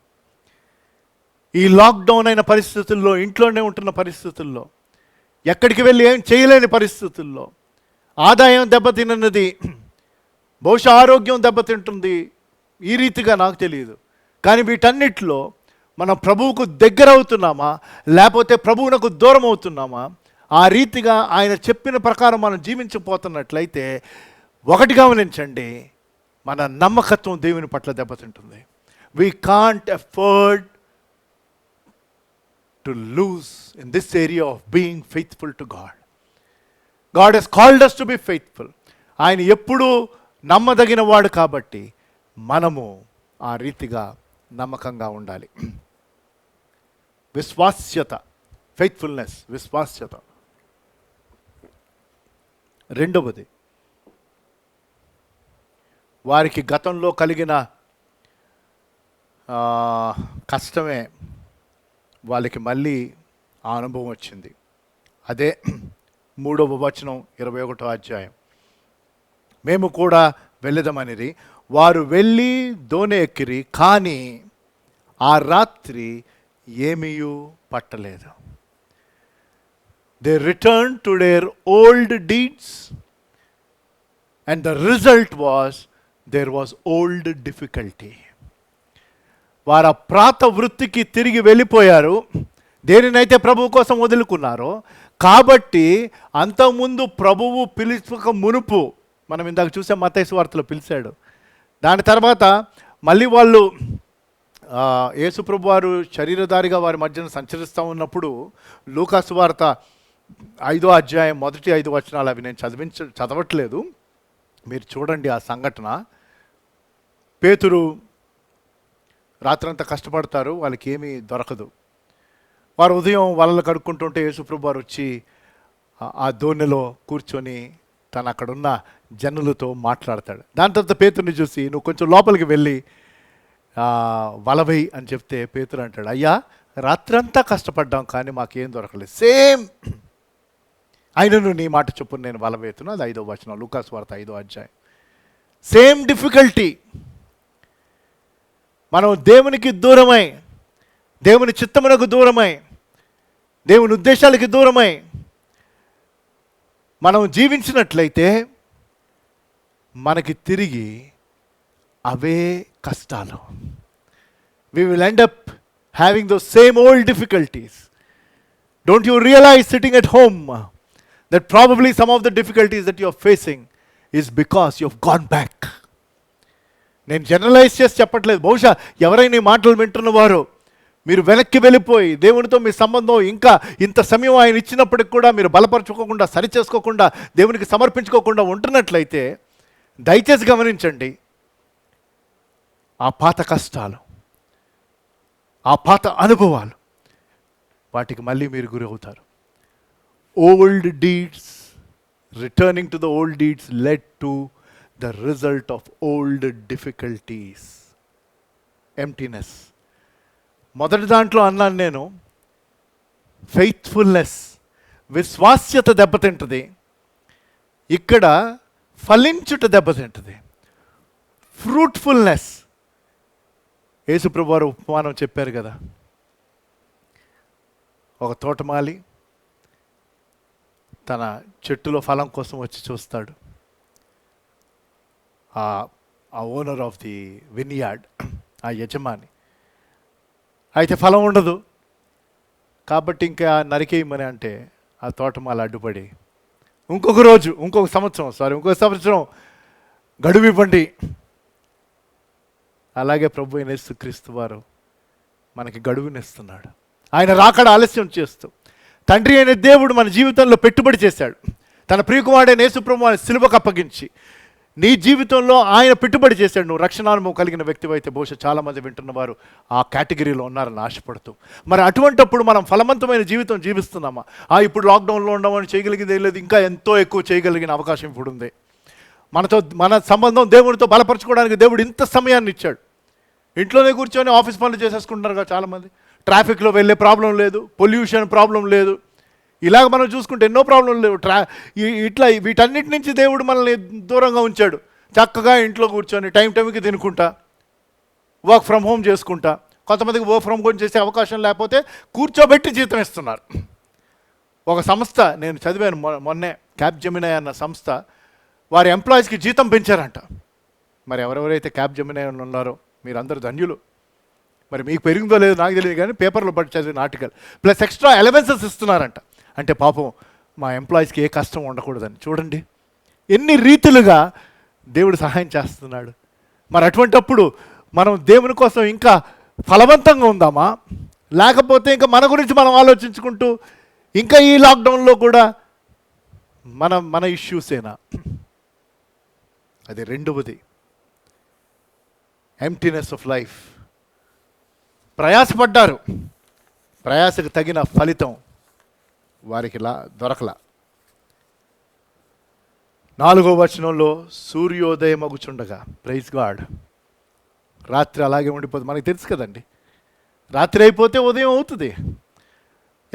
ఈ లాక్డౌన్ అయిన పరిస్థితుల్లో, ఇంట్లోనే ఉంటున్న పరిస్థితుల్లో, ఎక్కడికి వెళ్ళి ఏం చేయలేని పరిస్థితుల్లో, ఆదాయం దెబ్బతిన్నది, బహుశా ఆరోగ్యం దెబ్బతింటుంది, ఈ రీతిగా నాకు తెలియదు. కానీ వీటన్నిటిలో మనం ప్రభువుకు దగ్గర అవుతున్నామా లేకపోతే ప్రభువునకు దూరం అవుతున్నామా? ఆ రీతిగా ఆయన చెప్పిన ప్రకారం మనం జీవించకపోతున్నట్లయితే ఒకటి గమనించండి, మన నమ్మకత్వం దేవుని పట్ల దెబ్బతింటుంది. We can't afford to lose in this area of being faithful to God. God has called us to be faithful. ఆయన ఎప్పుడూ నమ్మదగిన వాడు కాబట్టి మనము ఆ రీతిగా నమ్మకంగా ఉండాలి. విశ్వాస్యత, ఫెయిత్ఫుల్నెస్, విశ్వాస్యత. రెండవది, వారికి గతంలో కలిగిన కష్టమే వాళ్ళకి మళ్ళీ ఆ అనుభవం వచ్చింది. అదే 3వ వచనం 21వ అధ్యాయం. మేము కూడా వెళ్ళదమనిరి, వారు వెళ్ళి దోణి ఎక్కిరి, కానీ ఆ రాత్రి ఏమీయూ పట్టలేదు. They return to their old deeds and the result was there was old difficulty. వారు ఆ ప్రాత వృత్తికి తిరిగి వెళ్ళిపోయారు, దేనినైతే ప్రభువు కోసం వదులుకున్నారో. కాబట్టి అంతకుముందు ప్రభువు పిలుచుక మునుపు, మనం ఇందాక చూసే మత్తయి సువార్తలో పిలిచాడు. దాని తర్వాత మళ్ళీ వాళ్ళు యేసు ప్రభు వారు శరీరధారిగా వారి మధ్యన సంచరిస్తూ ఉన్నప్పుడు లూకా సువార్త 5వ అధ్యాయం మొదటి 5 వచనాలు, అవి నేను చదవట్లేదు, మీరు చూడండి ఆ సంఘటన. పేతురు రాత్రంతా కష్టపడతారు, వాళ్ళకి ఏమీ దొరకదు. వారు ఉదయం వలలు కడుక్కుంటుంటే యేసుప్రభు వారు వచ్చి ఆ దోణిలో కూర్చొని తను అక్కడున్న జనులతో మాట్లాడతాడు. దాని తర్వాత పేతురుని చూసి, నువ్వు కొంచెం లోపలికి వెళ్ళి వలవై అని చెప్తే పేతురు అంటాడు, అయ్యా రాత్రంతా కష్టపడ్డాం కానీ మాకేం దొరకలేదు. సేమ్ ఆయనను నీ మాట చొప్పున నేను వలవేతును. అది 5వ వచనం, లూకా సువార్త 5వ అధ్యాయం. Same difficulty. మనం దేవునికి దూరమై, దేవుని చిత్తమునకు దూరమై, దేవుని ఉద్దేశాలకి దూరమై మనం జీవించినట్లయితే మనకి తిరిగి అవే కష్టాలు. We will end up having those same old difficulties. Don't you realize sitting at home that probably some of the difficulties that you are facing is because you have gone back. నేను generalise చేసి చెప్పట్లేదు. బహుశా ఎవరైనా ఈ మాటలు వింటున్నవారు మీరు వెనక్కి వెళ్ళిపోయి దేవునితో మీ సంబంధం ఇంకా ఇంత సమయం ఆయన ఇచ్చినప్పటికి కూడా మీరు బలపరచుకోకుండా, సరిచేసుకోకుండా, దేవునికి సమర్పించుకోకుండా ఉంటున్నట్లయితే దయచేసి గమనించండి, ఆ పాత కష్టాలు, ఆ పాత అనుభవాలు, వాటికి మళ్ళీ మీరు గురి అవుతారు. Old deeds, returning to the old deeds led to the result of old difficulties, emptiness. మొదటి దాంట్లో అన్నాను నేను, ఫెయిత్ఫుల్నెస్, విశ్వాస్యత దెబ్బతింటుంది. ఇక్కడ ఫలించుట దెబ్బతింటుంది, ఫ్రూట్ఫుల్నెస్. యేసుప్రభు వారు ఉపమానం చెప్పారు కదా, ఒక తోటమాలి తన చెట్టులో ఫలం కోసం వచ్చి చూస్తాడు. ఆ ఓనర్ ఆఫ్ ది విన్యార్డ్, ఆ యజమాని. అయితే ఫలం ఉండదు కాబట్టి ఇంకా నరికేయమని అంటే ఆ తోటమాల అడ్డుపడి ఇంకొక సంవత్సరం గడువు ఇవ్వండి. అలాగే ప్రభు అయిన యేసుక్రీస్తు వారు మనకి గడువునిస్తున్నాడు. ఆయన రాకడ ఆలస్యం చేస్తూ తండ్రి అయిన దేవుడు మన జీవితంలో పెట్టుబడి చేశాడు. తన ప్రియకుమారుడైన యేసుప్రభువు ఆయన సిలువకు అప్పగించి నీ జీవితంలో ఆయన పెట్టుబడి చేశాడు. నువ్వు రక్షణానుభవం కలిగిన వ్యక్తి అయితే బహుశా చాలామంది వింటున్న వారు ఆ కేటగిరీలో ఉన్నారని ఆశపడుతూ, మరి అటువంటప్పుడు మనం ఫలవంతమైన జీవితం జీవిస్తున్నామా? ఇప్పుడు లాక్డౌన్లో ఉండమని చేయగలిగేది లేదు, ఇంకా ఎంతో ఎక్కువ చేయగలిగిన అవకాశం ఇప్పుడు ఉంది. మన సంబంధం దేవుడితో బలపరచుకోవడానికి దేవుడు ఇంత సమయాన్ని ఇచ్చాడు. ఇంట్లోనే కూర్చొని ఆఫీస్ పనులు చేసేసుకుంటున్నారు కదా చాలామంది. ట్రాఫిక్లో వెళ్ళే ప్రాబ్లం లేదు, పొల్యూషన్ ప్రాబ్లం లేదు. ఇలాగ మనం చూసుకుంటే ఎన్నో ప్రాబ్లం లేవు. ఇట్లా వీటన్నిటి నుంచి దేవుడు మనల్ని దూరంగా ఉంచాడు. చక్కగా ఇంట్లో కూర్చొని టైంకి తినుకుంటా, వర్క్ ఫ్రమ్ హోమ్ చేసుకుంటా. కొంతమందికి వర్క్ ఫ్రమ్ హోమ్ చేసే అవకాశం లేకపోతే కూర్చోబెట్టి జీతం ఇస్తున్నారు. ఒక సంస్థ నేను చదివాను మొన్నే, క్యాప్జెమినీ అన్న సంస్థ, వారి ఎంప్లాయీస్కి జీతం పెంచారంట. మరి ఎవరెవరైతే క్యాప్జెమినీ ఉన్నారో మీరందరూ ధన్యులు. మరి మీకు పెరిగిందో లేదో నాకు తెలియదు, కానీ పేపర్లో పట్టి చదివిన ఆర్టికల్. ప్లస్ ఎక్స్ట్రా అలవెన్సెస్ ఇస్తున్నారంట. అంటే పాపం మా ఎంప్లాయీస్కి ఏ కష్టం ఉండకూడదని. చూడండి ఎన్ని రీతులుగా దేవుడు సహాయం చేస్తున్నాడు. మరి అటువంటప్పుడు మనం దేవుని కోసం ఇంకా ఫలవంతంగా ఉందామా, లేకపోతే ఇంకా మన గురించి మనం ఆలోచించుకుంటూ ఇంకా ఈ లాక్డౌన్లో కూడా మన ఇష్యూసేనా? అది రెండవది, ఎంప్టీనెస్ ఆఫ్ లైఫ్. ప్రయాసపడ్డారు, ప్రయాసకు తగిన ఫలితం వారికి దొరకలా. 4వ వచనంలో సూర్యోదయం అగుచుండగా, ప్రైజ్ గాడ్, రాత్రి అలాగే ఉండిపోతుంది. మనకి తెలుసు కదండి, రాత్రి అయిపోతే ఉదయం అవుతుంది.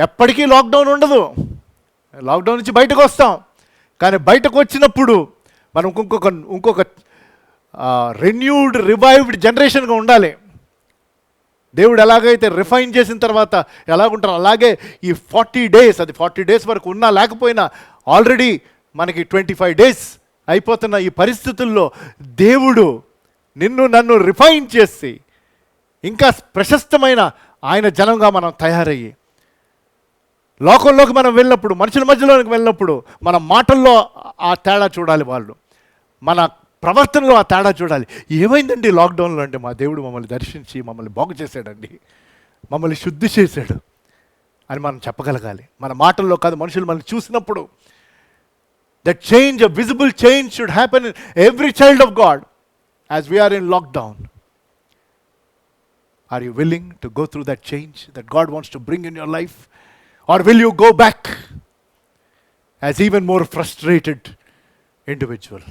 ఎప్పటికీ లాక్డౌన్ ఉండదు. లాక్డౌన్ నుంచి బయటకు వస్తాం, కానీ బయటకు వచ్చినప్పుడు మనం ఇంకొక రెన్యూడ్ రివైవ్డ్ జనరేషన్గా ఉండాలి. దేవుడు ఎలాగైతే రిఫైన్ చేసిన తర్వాత ఎలాగుంటారు అలాగే ఈ 40 డేస్, అది 40 డేస్ వరకు ఉన్నా లేకపోయినా ఆల్రెడీ మనకి 25 డేస్ అయిపోతున్న ఈ పరిస్థితుల్లో దేవుడు నన్ను రిఫైన్ చేసి ఇంకా ప్రశస్తమైన ఆయన జనంగా మనం తయారయ్యి లోకంలోకి మనం వెళ్ళినప్పుడు, మనుషుల మధ్యలోకి వెళ్ళినప్పుడు మన మాటల్లో ఆ తేడా చూడాలి, వాళ్ళు మన ప్రవర్తనలో ఆ తేడా చూడాలి. ఏమైందండి లాక్డౌన్లో అంటే, మా దేవుడు మమ్మల్ని దర్శించి మమ్మల్ని బాగు చేశాడండి, మమ్మల్ని శుద్ధి చేశాడు అని మనం చెప్పగలగాలి. మన మాటల్లో కాదు, మనుషులు మనల్ని చూసినప్పుడు. That change, a visible change should happen in every child of God as we are in lockdown. Are you willing to go through that change that God wants to bring in your life? Or will you go back as even more frustrated individual?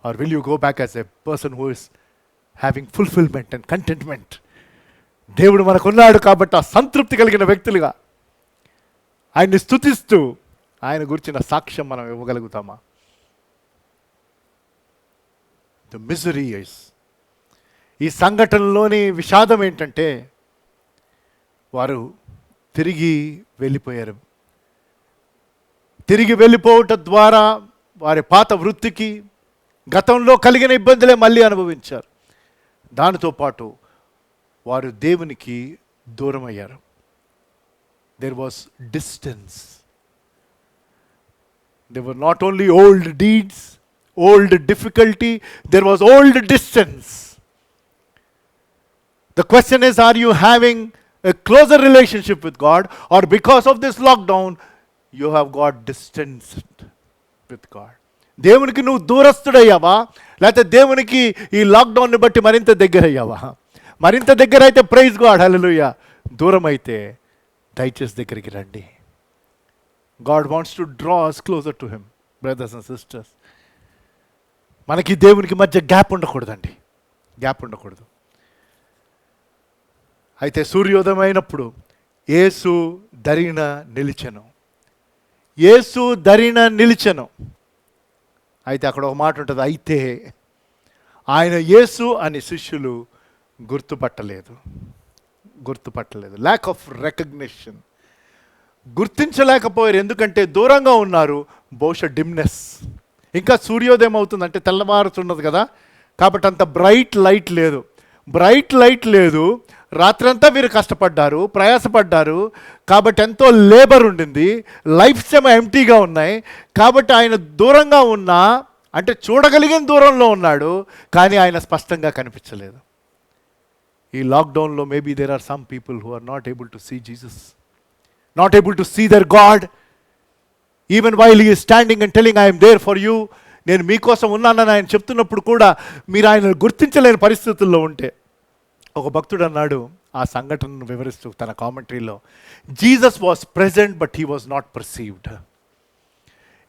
Or will you go back as a person who is having fulfillment and contentment? దేవుడు మనకున్నాడు కాబట్టి ఆ సంతృప్తి కలిగిన వ్యక్తులుగా ఆయన్ని స్తుతిస్తూ ఆయన గురించిన సాక్ష్యం మనం ఇవ్వగలుగుతామా? The misery is, ఈ సంఘటనలోని విషాదం ఏంటంటే వారు తిరిగి వెళ్ళిపోయారు. తిరిగి వెళ్ళిపోవటం ద్వారా వారి పాత వృత్తికి, గతంలో కలిగిన ఇబ్బందులే మళ్ళీ అనుభవించారు. దానితో పాటు వారు దేవునికి దూరం అయ్యారు. There was distance. There were not only old deeds, old difficulty, there was old distance. The question is, are you having a closer relationship with God, or because of this lockdown you have got distanced with God? దేవునికి నువ్వు దూరస్తుడయ్యావా, లేకపోతే దేవునికి ఈ లాక్డౌన్ని బట్టి మరింత దగ్గర అయ్యావా? మరింత దగ్గర అయితే ప్రైజ్ గాడ్, హల్లెలూయా. దూరం అయితే దయచేసి దగ్గరికి రండి. God wants to draw us closer to him, brothers and sisters. మనకి దేవునికి మధ్య గ్యాప్ ఉండకూడదండి, గ్యాప్ ఉండకూడదు. అయితే సూర్యోదయం అయినప్పుడు యేసు దరిన నిలిచెను. యేసు దరిన నిలిచెను. అయితే అక్కడ ఒక మాట ఉంటుంది, అయితే ఆయన యేసు అని శిష్యులు గుర్తుపట్టలేదు. Lack of recognition. గుర్తించలేకపోయారు, ఎందుకంటే దూరంగా ఉన్నారు. బహుశా డిమ్నెస్. ఇంకా సూర్యోదయం అవుతుందంటే తెల్లవారుతున్నది కదా, కాబట్టి అంత బ్రైట్ లైట్ లేదు. రాత్రంతా వీరు కష్టపడ్డారు, ప్రయాసపడ్డారు, కాబట్టి ఎంతో లేబర్ ఉండింది. లైఫ్స్ ఏమో ఎంటీగా ఉన్నాయి. కాబట్టి ఆయన దూరంగా ఉన్నా, అంటే చూడగలిగిన దూరంలో ఉన్నాడు, కానీ ఆయన స్పష్టంగా కనిపించలేదు. ఈ లాక్డౌన్లో maybe there are some people who are not able to see Jesus. Not able to see their God, even while he is standing and telling I'm there for you, నేను మీకోసం ఉన్నానని ఆయన చెప్తున్నప్పుడు కూడా మీరు ఆయన గుర్తించలేని పరిస్థితుల్లో ఉంటే, ఒక భక్తుడు అన్నాడు ఆ సంఘటనను వివరిస్తూ తన కామెంటరీలో, Jesus was present but he was not perceived.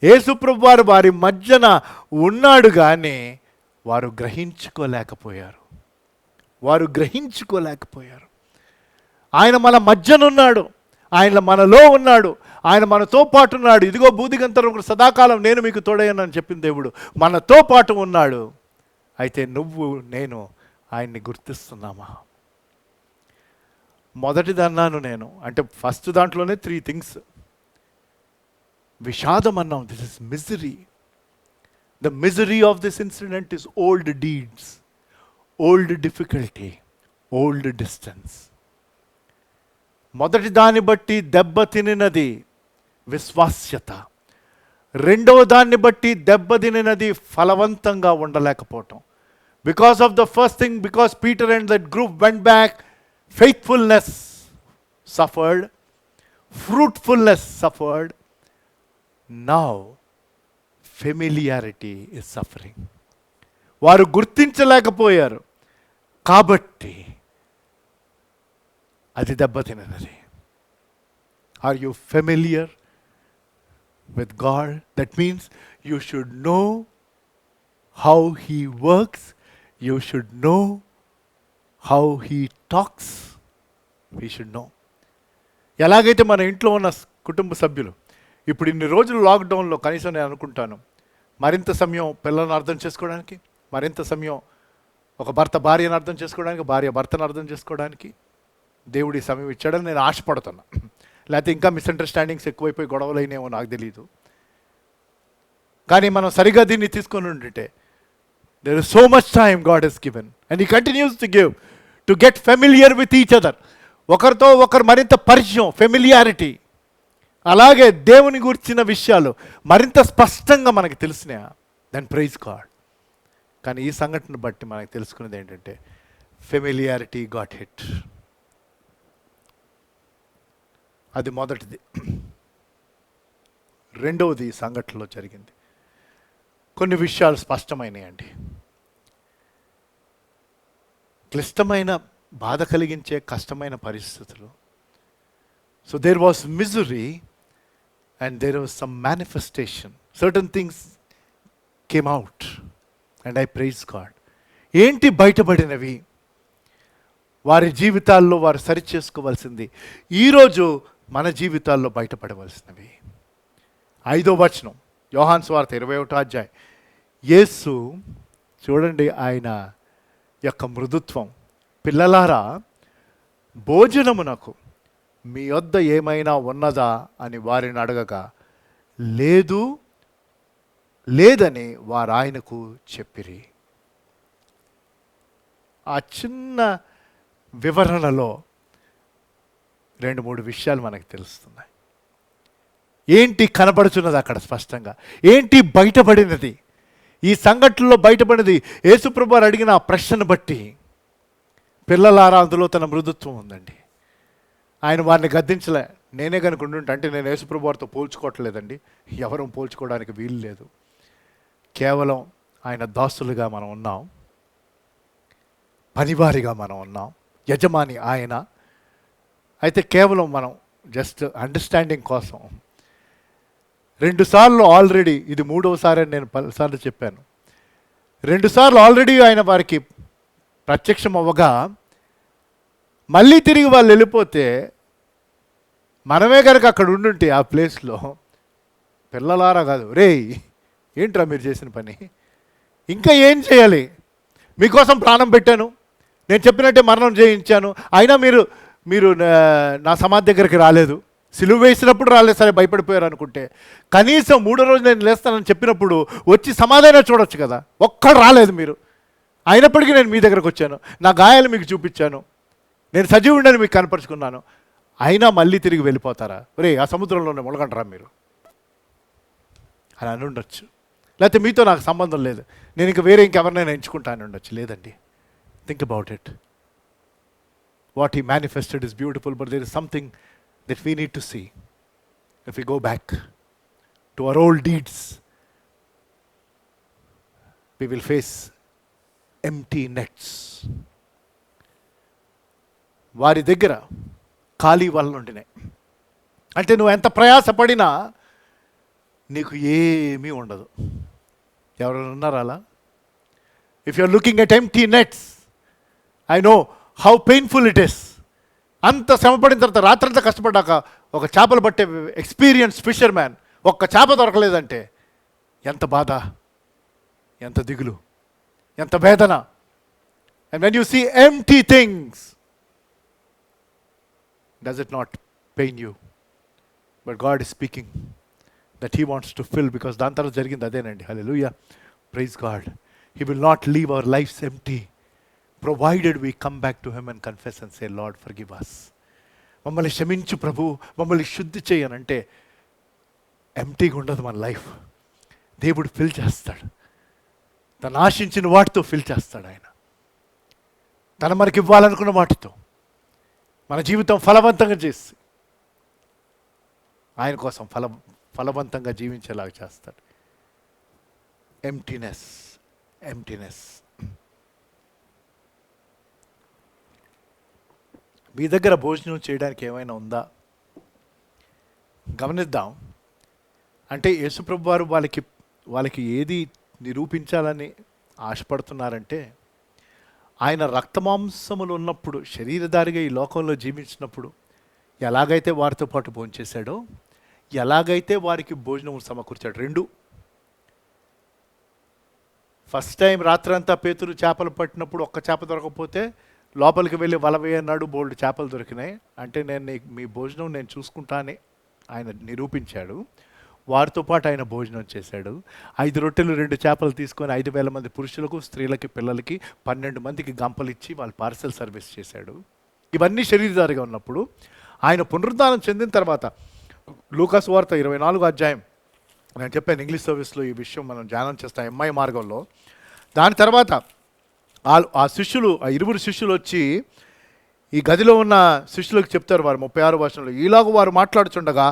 యేసుప్రభు వారు వారి మధ్యన ఉన్నాడు కానీ వారు గ్రహించుకోలేకపోయారు. ఆయన మన మధ్యనున్నాడు, ఆయన మనలో ఉన్నాడు, ఆయన మనతో పాటు ఉన్నాడు. ఇదిగో బూదిగంతరం సదాకాలం నేను మీకు తోడయ్యానని చెప్పిన దేవుడు మనతో పాటు ఉన్నాడు. అయితే నువ్వు నేను ఆయన్ని గుర్తిస్తున్నామా? మొదటిది అన్నాను నేను, అంటే ఫస్ట్ దాంట్లోనే 3 థింగ్స్. విషాదం అన్నాం, this is misery. The misery of this incident is old deeds, old difficulty, old distance. మొదటి దాన్ని బట్టి దెబ్బతినినది విశ్వాస్యత, రెండవ దాన్ని బట్టి దెబ్బతినినది ఫలవంతంగా ఉండలేకపోవటం. Because of the first thing, because Peter and that group went back, faithfulness suffered, fruitfulness suffered, now familiarity is suffering. వారు గుర్తించలేకపోయారు కాబట్టి అది దెబ్బతిన్నది. Are you familiar with God? That means you should know how he works, you should know how he talks, we should know. ఎలాగైతే మన ఇంట్లో ఉన్న కుటుంబ సభ్యులు ఇప్పుడు ఇన్ని రోజులు లాక్డౌన్లో కనీసం నేను అనుకుంటాను మరింత సమయం పిల్లలను అర్థం చేసుకోవడానికి, మరింత సమయం ఒక భర్త భార్యను అర్థం చేసుకోవడానికి, భార్య భర్తను అర్థం చేసుకోవడానికి దేవుడి సమయం ఇచ్చాడని నేను ఆశపడుతున్నా. లేకపోతే ఇంకా మిస్అండర్స్టాండింగ్స్ ఎక్కువైపోయి గొడవలు అయినేమో నాకు తెలియదు. కానీ మనం సరిగా దీన్ని తీసుకొని ఉంటే, there is so much time God has given and he continues to give to get familiar with each other. ఒకరితో ఒకరు మరింత పరిచయం, ఫెమిలియారిటీ. అలాగే దేవుని గురించిన విషయాలు మరింత స్పష్టంగా మనకు తెలిసినా, దెన్ ప్రైజ్ గాడ్. కానీ ఈ సంఘటన బట్టి మనకు తెలుసుకునేది ఏంటంటే, ఫెమిలియారిటీ గాట్ హిట్. అది మొదటిది. రెండవది ఈ సంఘటనలో జరిగింది. కొన్ని విషయాలు స్పష్టమైనయండి. క్లిష్టమైన, బాధ కలిగించే కష్టమైన పరిస్థితులు. So there was misery and there was some manifestation. Certain things came out and I praise God. ఏంటి బయటపడినవి? వారి జీవితాల్లో వారు సరిచేసుకోవాల్సింది ఈరోజు మన జీవితాల్లో బయటపడవలసినవి. 5వ వచనం, యోహాను సువార్త 21వ అధ్యాయం. యేసు చూడండి ఆయన యొక్క మృదుత్వం. పిల్లలారా, భోజనమునకు మీ వద్ద ఏమైనా ఉన్నదా అని వారిని అడగగా, లేదు లేదని వారు ఆయనకు చెప్పిరి. ఆ చిన్న వివరణలో 2-3 విషయాలు మనకు తెలుస్తున్నాయి. ఏంటి కనబడుతున్నది అక్కడ స్పష్టంగా? ఏంటి బయటపడినది? ఈ సంఘటనలో బయటపడినది యేసుప్రభు అడిగిన ఆ ప్రశ్నను బట్టి, పిల్లలారా అందులో తన మృదుత్వం ఉందండి. ఆయన వారిని గద్దించలే. నేనే కనుక ఉండుంటే, అంటే నేను యేసుప్రభు వారితో పోల్చుకోవట్లేదండి, ఎవరూ పోల్చుకోవడానికి వీలు లేదు. కేవలం ఆయన దాసులుగా మనం ఉన్నాం, పనివారిగా మనం ఉన్నాం, యజమాని ఆయన. అయితే కేవలం మనం జస్ట్ అండర్స్టాండింగ్ కోసం 2 సార్లు ఆల్రెడీ, ఇది 3వసారి అని నేను 10 సార్లు చెప్పాను, 2 సార్లు ఆల్రెడీ ఆయన వారికి ప్రత్యక్షం అవ్వగా, మళ్ళీ తిరిగి వాళ్ళు వెళ్ళిపోతే, మనమే కనుక అక్కడ ఉండుంటే ఆ ప్లేస్లో, పిల్లలారా కాదు, రేయ్ ఏంట్రా మీరు చేసిన పని, ఇంకా ఏం చేయాలి, మీకోసం ప్రాణం పెట్టాను, నేను చెప్పినట్టే మరణం చేయించాను, అయినా మీరు నా సమాధి దగ్గరికి రాలేదు, సిలువ వేసినప్పుడు రాలేదు, సరే భయపడిపోయారు అనుకుంటే, కనీసం 3వ రోజు నేను లేస్తానని చెప్పినప్పుడు వచ్చి సమాధానం చూడొచ్చు కదా. ఒక్కడు రాలేదు మీరు, అయినప్పటికీ నేను మీ దగ్గరకు వచ్చాను, నా గాయాలు మీకు చూపించాను, నేను సజీవుడని మీకు కనపరుచుకున్నాను, అయినా మళ్ళీ తిరిగి వెళ్ళిపోతారా? ఒరే ఆ సముద్రంలోనే మునగంటారా మీరు అని అని ఉండొచ్చు. లేకపోతే మీతో నాకు సంబంధం లేదు, నేను ఇంకా వేరే ఇంకెవరినైనా ఎంచుకుంటాను ఉండొచ్చు. లేదండి, think about it. What he manifested is beautiful, but there is something that we need to see. If we go back to our old deeds, we will face empty nets. వారి దగ్గర ఖాళీ వలలు ఉండినాయి. అంటే నువ్వు ఎంత ప్రయాసపడినా నీకు ఏమీ ఉండదు. ఎవరైనా ఉన్నారా అలా? If you are looking at empty nets, I know how painful it is. అంత శ్రమపడిన తర్వాత రాత్రంతా కష్టపడ్డాక ఒక చేపలు పట్టే ఎక్స్పీరియన్స్ ఫిషర్ మ్యాన్ ఒక్క చేప దొరకలేదంటే ఎంత బాధ, ఎంత దిగులు, ఎంత వేదన. And when you see empty things, does it not pain you? But God is speaking that he wants to fill, because దాని తర్వాత జరిగింది అదేనండి. Hallelujah, praise God. He will not leave our lives empty provided we come back to him and confess and say, Lord, forgive us. మమ్మల్ని క్షమించు ప్రభు, మమ్మల్ని శుద్ధి చేయనంటే ఎంప్టీగా ఉండదు మన లైఫ్. దేవుడు ఫిల్ చేస్తాడు, తను ఆశించిన వాటితో ఫిల్ చేస్తాడు ఆయన. తను మనకి ఇవ్వాలనుకున్న వాటితో మన జీవితం ఫలవంతంగా చేసి ఆయన కోసం ఫలవంతంగా జీవించేలాగా చేస్తాడు. ఎంప్టీనెస్. మీ దగ్గర భోజనం చేయడానికి ఏమైనా ఉందా? గమనిద్దాం. అంటే యేసుప్రభు వారు వాళ్ళకి ఏది నిరూపించాలని ఆశపడుతున్నారంటే, ఆయన రక్తమాంసములు ఉన్నప్పుడు, శరీరధారిగా ఈ లోకంలో జీవించినప్పుడు ఎలాగైతే వారితో పాటు భోంచేశాడో, ఎలాగైతే వారికి భోజనం సమకూర్చాడు. రెండు. ఫస్ట్ టైం రాత్రంతా పేతురు చేపలు పట్టినప్పుడు ఒక్క చేప దొరకకపోతే లోపలికి వెళ్ళి వల వేయన్నాడు, బోల్డ్ చేపలు దొరికినాయి. అంటే మీ భోజనం నేను చూసుకుంటా అని ఆయన నిరూపించాడు. వారితో పాటు ఆయన భోజనం చేశాడు. 5 రొట్టెలు 2 చేపలు తీసుకొని 5,000 మంది పురుషులకు, స్త్రీలకి, పిల్లలకి 12 మందికి గంపలు ఇచ్చి వాళ్ళు పార్సెల్ సర్వీస్ చేశాడు. ఇవన్నీ శరీరధారిగా ఉన్నప్పుడు ఆయన పునరుద్ధానం చెందిన తర్వాత లూకాసు వార్త 24వ అధ్యాయం, నేను చెప్పాను ఇంగ్లీష్ సర్వీస్లో ఈ విషయం మనం ధ్యానం చేస్తాం ఎంఐ మార్గంలో. దాని తర్వాత ఆ శిష్యులు, ఆ 20 శిష్యులు వచ్చి ఈ గదిలో ఉన్న శిష్యులకు చెప్తారు. వారు 36వ వచనంలో, ఈలాగ వారు మాట్లాడుచుండగా,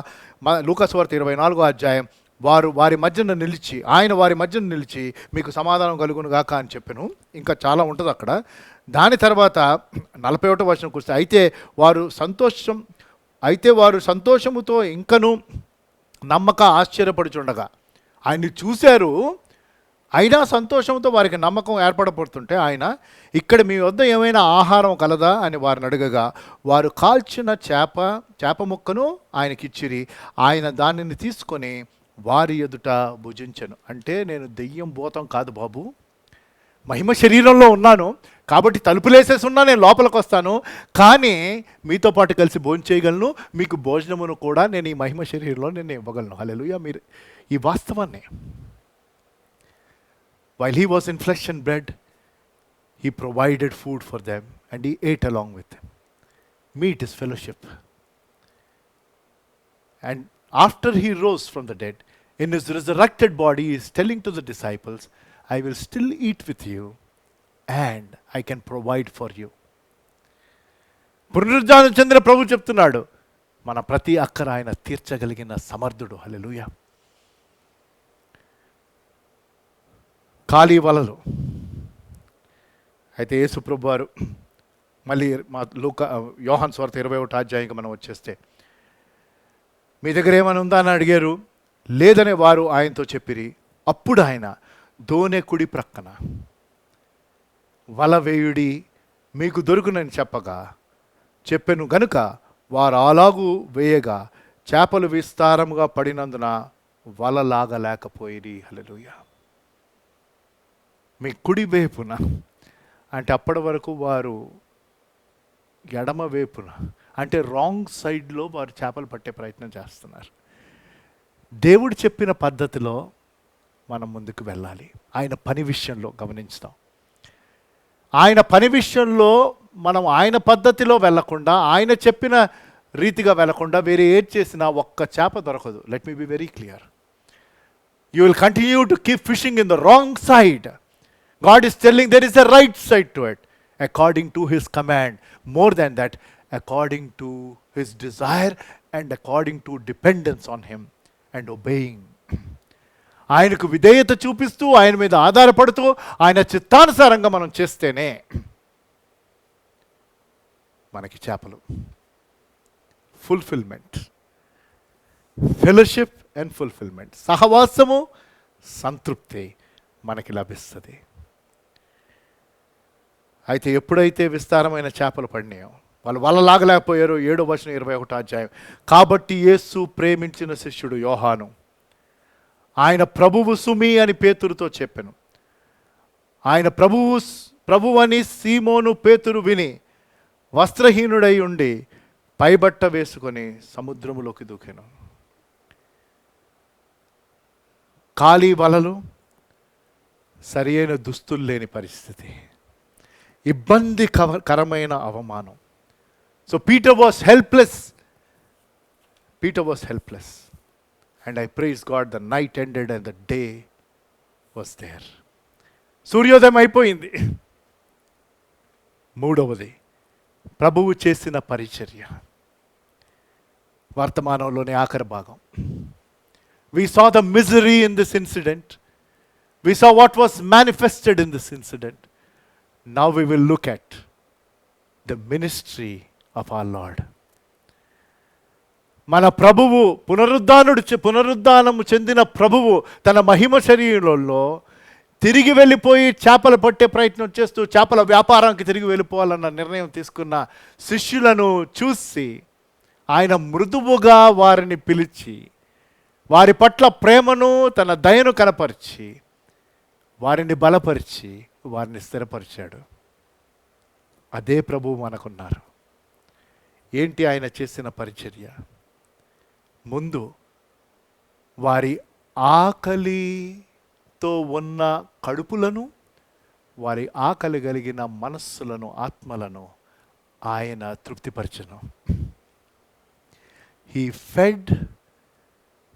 లూకాసు వార్త 24వ అధ్యాయం, వారి మధ్యన నిలిచి, ఆయన వారి మధ్యన నిలిచి మీకు సమాధానం కలుగును గాక అని చెప్పాను. ఇంకా చాలా ఉంటుంది అక్కడ. దాని తర్వాత 41వ వచనం కూర్చో, అయితే వారు సంతోషముతో ఇంకను నమ్మక ఆశ్చర్యపడుచుండగా, ఆయన్ని చూశారు, అయినా సంతోషంతో వారికి నమ్మకం ఏర్పడబడుతుంటే ఆయన, ఇక్కడ మీ వద్ద ఏమైనా ఆహారం కలదా అని వారిని అడగగా, వారు కాల్చిన చేప ముక్కను ఆయనకిచ్చిరి. ఆయన దానిని తీసుకొని వారి ఎదుట భుజించను. అంటే నేను దెయ్యం భూతం కాదు బాబు, మహిమ శరీరంలో ఉన్నాను కాబట్టి తలుపులేసేసి ఉన్నా, నేను లోపలికి వస్తాను, కానీ మీతో పాటు కలిసి భోజనం చేయగలను, మీకు భోజనమును కూడా నేను ఈ మహిమ శరీరంలో నేను ఇవ్వగలను. హల్లెలూయా. మీరు ఈ వాస్తవాన్ని, while he was in flesh and blood, he provided food for them and he ate along with them. Meat is fellowship. And after he rose from the dead, in his resurrected body, he is telling to the disciples, I will still eat with you and I can provide for you. పునరుద్ధానం చెందిన ప్రభు చెప్తున్నాడు, మన ప్రతి అక్కర ఆయన తీర్చగలిగిన సమర్థుడు. హల్లెలూయా. ఖాళీ వలలు. అయితే యేసు ప్రభు వారు మళ్ళీ యోహాను సువార్త 21వ అధ్యాయంకి మనం వచ్చేస్తే, మీ దగ్గర ఏమైనా ఉందా అని అడిగారు. లేదనే వారు ఆయనతో చెప్పిరి. అప్పుడు ఆయన దోనె కుడి ప్రక్కన వల వేయుడి, మీకు దొరుకునని చెప్పెను గనుక వారు అలాగూ వేయగా చేపలు విస్తారముగా పడినందున వల లాగలేకపోయిరి. హల్లెలూయా. మీ కుడి వైపున అంటే అప్పటి వరకు వారు ఎడమ వైపున అంటే రాంగ్ సైడ్లో వారు చేపలు పట్టే ప్రయత్నం చేస్తున్నారు. దేవుడు చెప్పిన పద్ధతిలో మనం ముందుకు వెళ్ళాలి. ఆయన పని విషయంలో గమనించుతాం. ఆయన పని విషయంలో మనం ఆయన పద్ధతిలో వెళ్ళకుండా, ఆయన చెప్పిన రీతిగా వెళ్ళకుండా వేరే ఏది చేసినా ఒక్క చేప దొరకదు. Let me be very clear. You will continue to keep fishing in the wrong side. God is telling there is a right side to it, according to his command. More than that, according to his desire and according to dependence on him and obeying. ఆయనకు విధేయత చూపిస్తూ, ఆయన మీద ఆధారపడుతూ, ఆయన చిత్తానుసారంగా మనం చేస్తేనే మనకి చేపలు, ఫుల్ఫిల్మెంట్, ఫెలోషిప్ అండ్ ఫుల్ఫిల్మెంట్, సహవాసము, సంతృప్తి మనకి లభిస్తుంది. అయితే ఎప్పుడైతే విస్తారమైన చేపలు పడినాయో, వాళ్ళు వలలాగలేకపోయారు. 7వ వచనం 21వ అధ్యాయం. కాబట్టి యేసు ప్రేమించిన శిష్యుడు యోహాను ఆయన ప్రభువు సుమి అని పేతురుతో చెప్పెను. ఆయన ప్రభువు అని సీమోను పేతురు విని వస్త్రహీనుడై ఉండి పైబట్ట వేసుకొని సముద్రములోకి దూకెను. ఖాళీ వలలు, సరి అయిన దుస్తులు లేని పరిస్థితి, ఇబ్బందికరమైన అవమానం. So Peter was helpless. And I praise God, the night ended and the day was there. సూర్యోదయం అయిపోయింది. మూడవది, ప్రభువు చేసిన పరిచర్య. వర్తమానంలోని ఆఖరి భాగం. We saw the misery in this incident. We saw what was manifested in this incident. Now we will look at the ministry of our Lord. మన ప్రభువు పునరుద్ధానము చెందిన ప్రభువు తన మహిమ శరీరంలో తిరిగి వెళ్ళిపోయి చేపలు పట్టే ప్రయత్నం చేస్తూ చేపల వ్యాపారానికి తిరిగి వెళ్ళిపోవాలన్న నిర్ణయం తీసుకున్న శిష్యులను చూసి ఆయన మృదువుగా వారిని పిలిచి వారి పట్ల ప్రేమను, తన దయను కనపరిచి వారిని బలపరిచి వారిని స్థిరపరిచాడు. అదే ప్రభువు మనకున్నారు. ఏంటి ఆయన చేసిన పరిచర్య? ముందు వారి ఆకలితో ఉన్న కడుపులను, వారి ఆకలి కలిగిన మనస్సులను, ఆత్మలను ఆయన తృప్తిపరచను. He fed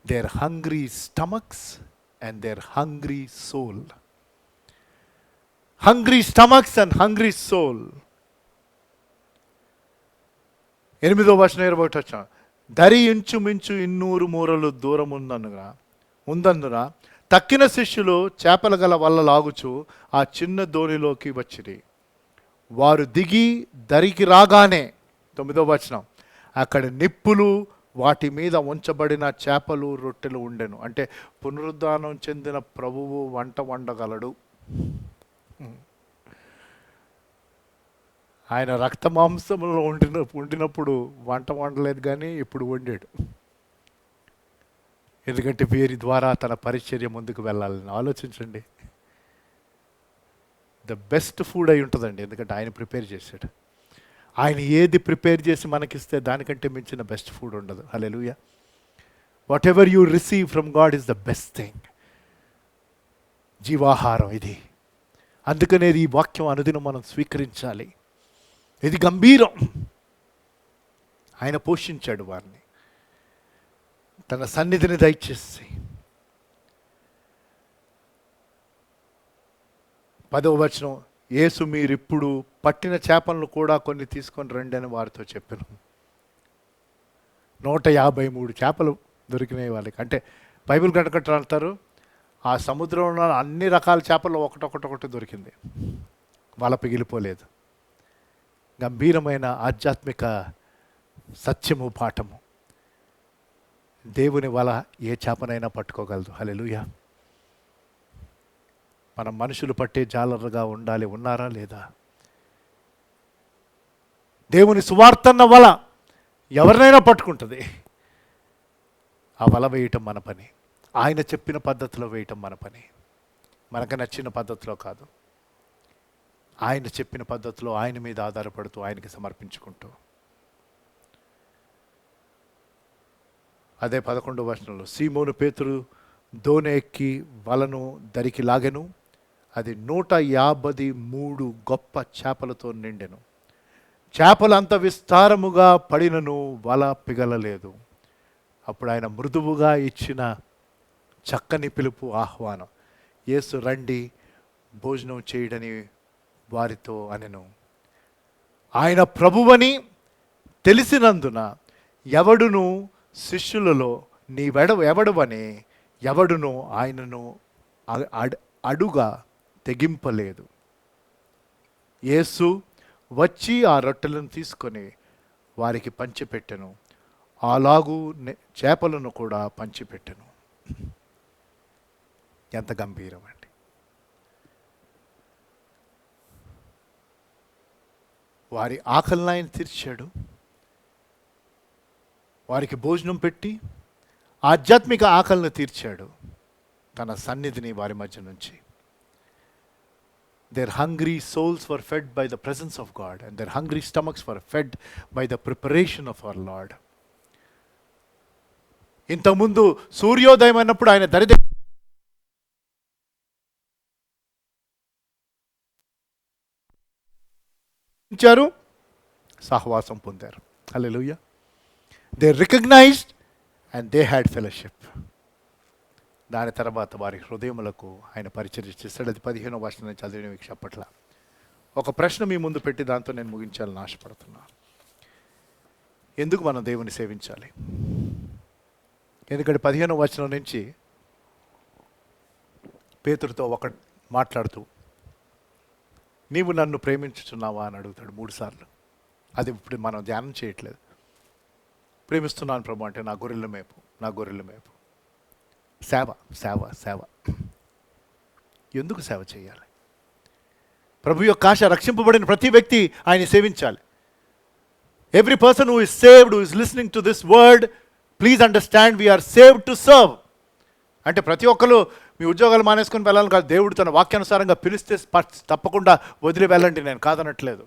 their hungry stomachs and their hungry soul. Hungry stomachs and hungry soul. 8వ వచనం 21వ వచనం. దరి ఇంచుమించు 200 మూరలు దూరం ఉందందున తక్కిన శిష్యులు చేపల గల వల్ల లాగుచు ఆ చిన్న దోణిలోకి వచ్చిరి. వారు దిగి దరికి రాగానే 9వ వచనం, అక్కడ నిప్పులు, వాటి మీద ఉంచబడిన చేపలు, రొట్టెలు ఉండెను. అంటే పునరుద్ధానం చెందిన ప్రభువు వంట వండగలడు. ఆయన రక్త మాంసంలో ఉండినప్పుడు వంట వండలేదు, కానీ ఇప్పుడు వండాడు. ఎందుకంటే వీరి ద్వారా తన పరిచర్య ముందుకు వెళ్ళాలని. ఆలోచించండి. ద బెస్ట్ ఫుడ్ అయి ఉంటుందండి, ఎందుకంటే ఆయన ప్రిపేర్ చేశాడు. ఆయన ఏది ప్రిపేర్ చేసి మనకిస్తే దానికంటే మించిన బెస్ట్ ఫుడ్ ఉండదు. Hallelujah. Whatever you receive from God is the best thing. జీవాహారం ఇది. అందుకనే ఈ వాక్యం అనుదినం మనం స్వీకరించాలి. ఇది గంభీరం. ఆయన పోషించాడు వారిని, తన సన్నిధిని దయచేసి. 10వ వచనం, యేసు మీరిప్పుడు పట్టిన చేపలను కూడా కొన్ని తీసుకొని రండి అని వారితో చెప్పాను. 153 చేపలు దొరికినాయి వాళ్ళకి. అంటే బైబిల్ గంటకట్ట అంటారు, ఆ సముద్రంలో అన్ని రకాల చేపలు ఒకటొకటి దొరికింది, వల పిగిలిపోలేదు. గంభీరమైన ఆధ్యాత్మిక సత్యము, పాఠము. దేవుని వల ఏ చేపనైనా పట్టుకోగలదు. హల్లెలూయా. మనం మనుషులు పట్టే జాలరుగా ఉండాలి. ఉన్నారా లేదా? దేవుని సువార్తన్న వల ఎవరినైనా పట్టుకుంటుంది. ఆ వల వేయటం మన పని. ఆయన చెప్పిన పద్ధతిలో వేయటం మన పని, మనకు నచ్చిన పద్ధతిలో కాదు. ఆయన చెప్పిన పద్ధతిలో, ఆయన మీద ఆధారపడుతూ, ఆయనకి సమర్పించుకుంటూ. అదే 11వ వచనంలో, సీమోను పేతురు దోణి ఎక్కి వలను దరికి లాగెను. అది 153 గొప్ప చేపలతో నిండెను. చేపలు అంత విస్తారముగా పడినను వల పిగలలేదు. అప్పుడు ఆయన మృదువుగా ఇచ్చిన చక్కని పిలుపు, ఆహ్వానం. యేసు రండి భోజనం చేయడని వారితో అనెను. ఆయన ప్రభువని తెలిసినందున ఎవడును శిష్యులలో ఎవడవని ఎవడును ఆయనను అడుగా తెగింపలేదు. యేసు వచ్చి ఆ రొట్టెలను తీసుకొని వారికి పంచిపెట్టెను. అలాగూ చేపలను కూడా పంచిపెట్టెను. ఎంత గంభీరం అండి. వారి ఆకలిని ఆయన తీర్చాడు. వారికి భోజనం పెట్టి ఆధ్యాత్మిక ఆకలిని తీర్చాడు తన సన్నిధిని వారి మధ్య నుంచి. Their hungry souls were fed by the presence of God, and their hungry stomachs were fed by the preparation of our Lord. ఇంతకుముందు సూర్యోదయం అన్నప్పుడు ఆయన దరిద్రించారు, సహవాసం పొందారు. Hallelujah. They recognised and they had fellowship. దాని తర్వాత వారి హృదయములకు ఆయన పరిచర్య చేశాడు. అది 15వ వచనం చదివిన వీక్ష పట్ల ఒక ప్రశ్న మీ ముందు పెట్టి దాంతో నేను ముగించాలని ఆశపడుతున్నాను. ఎందుకు మనం దేవుని సేవించాలి? ఎందుకంటే 15వ వచనం నుంచి పేతురుతో మాట్లాడుతూ నీవు నన్ను ప్రేమించుచున్నావా అని అడుగుతాడు 3 సార్లు. అది ఇప్పుడు మనం ధ్యానం చేయట్లేదు. ప్రేమిస్తున్నాను ప్రభు అంటే నా గొర్రెల మేపు. సేవ సేవ సేవ. ఎందుకు సేవ చేయాలి? ప్రభు యొక్క ఆశ రక్షింపబడిన ప్రతి వ్యక్తి ఆయన సేవించాలి. Every person who is saved, who is listening to this word, please understand we are saved to serve. అంటే ప్రతి ఒక్కరు మీ ఉద్యోగాలు మానేసుకొని వెళ్ళాలి కాదు. దేవుడు తన వాక్యానుసారంగా పిలిస్తే తప్పకుండా వదిలి వెళ్ళండి, నేను కాదనట్లేదు.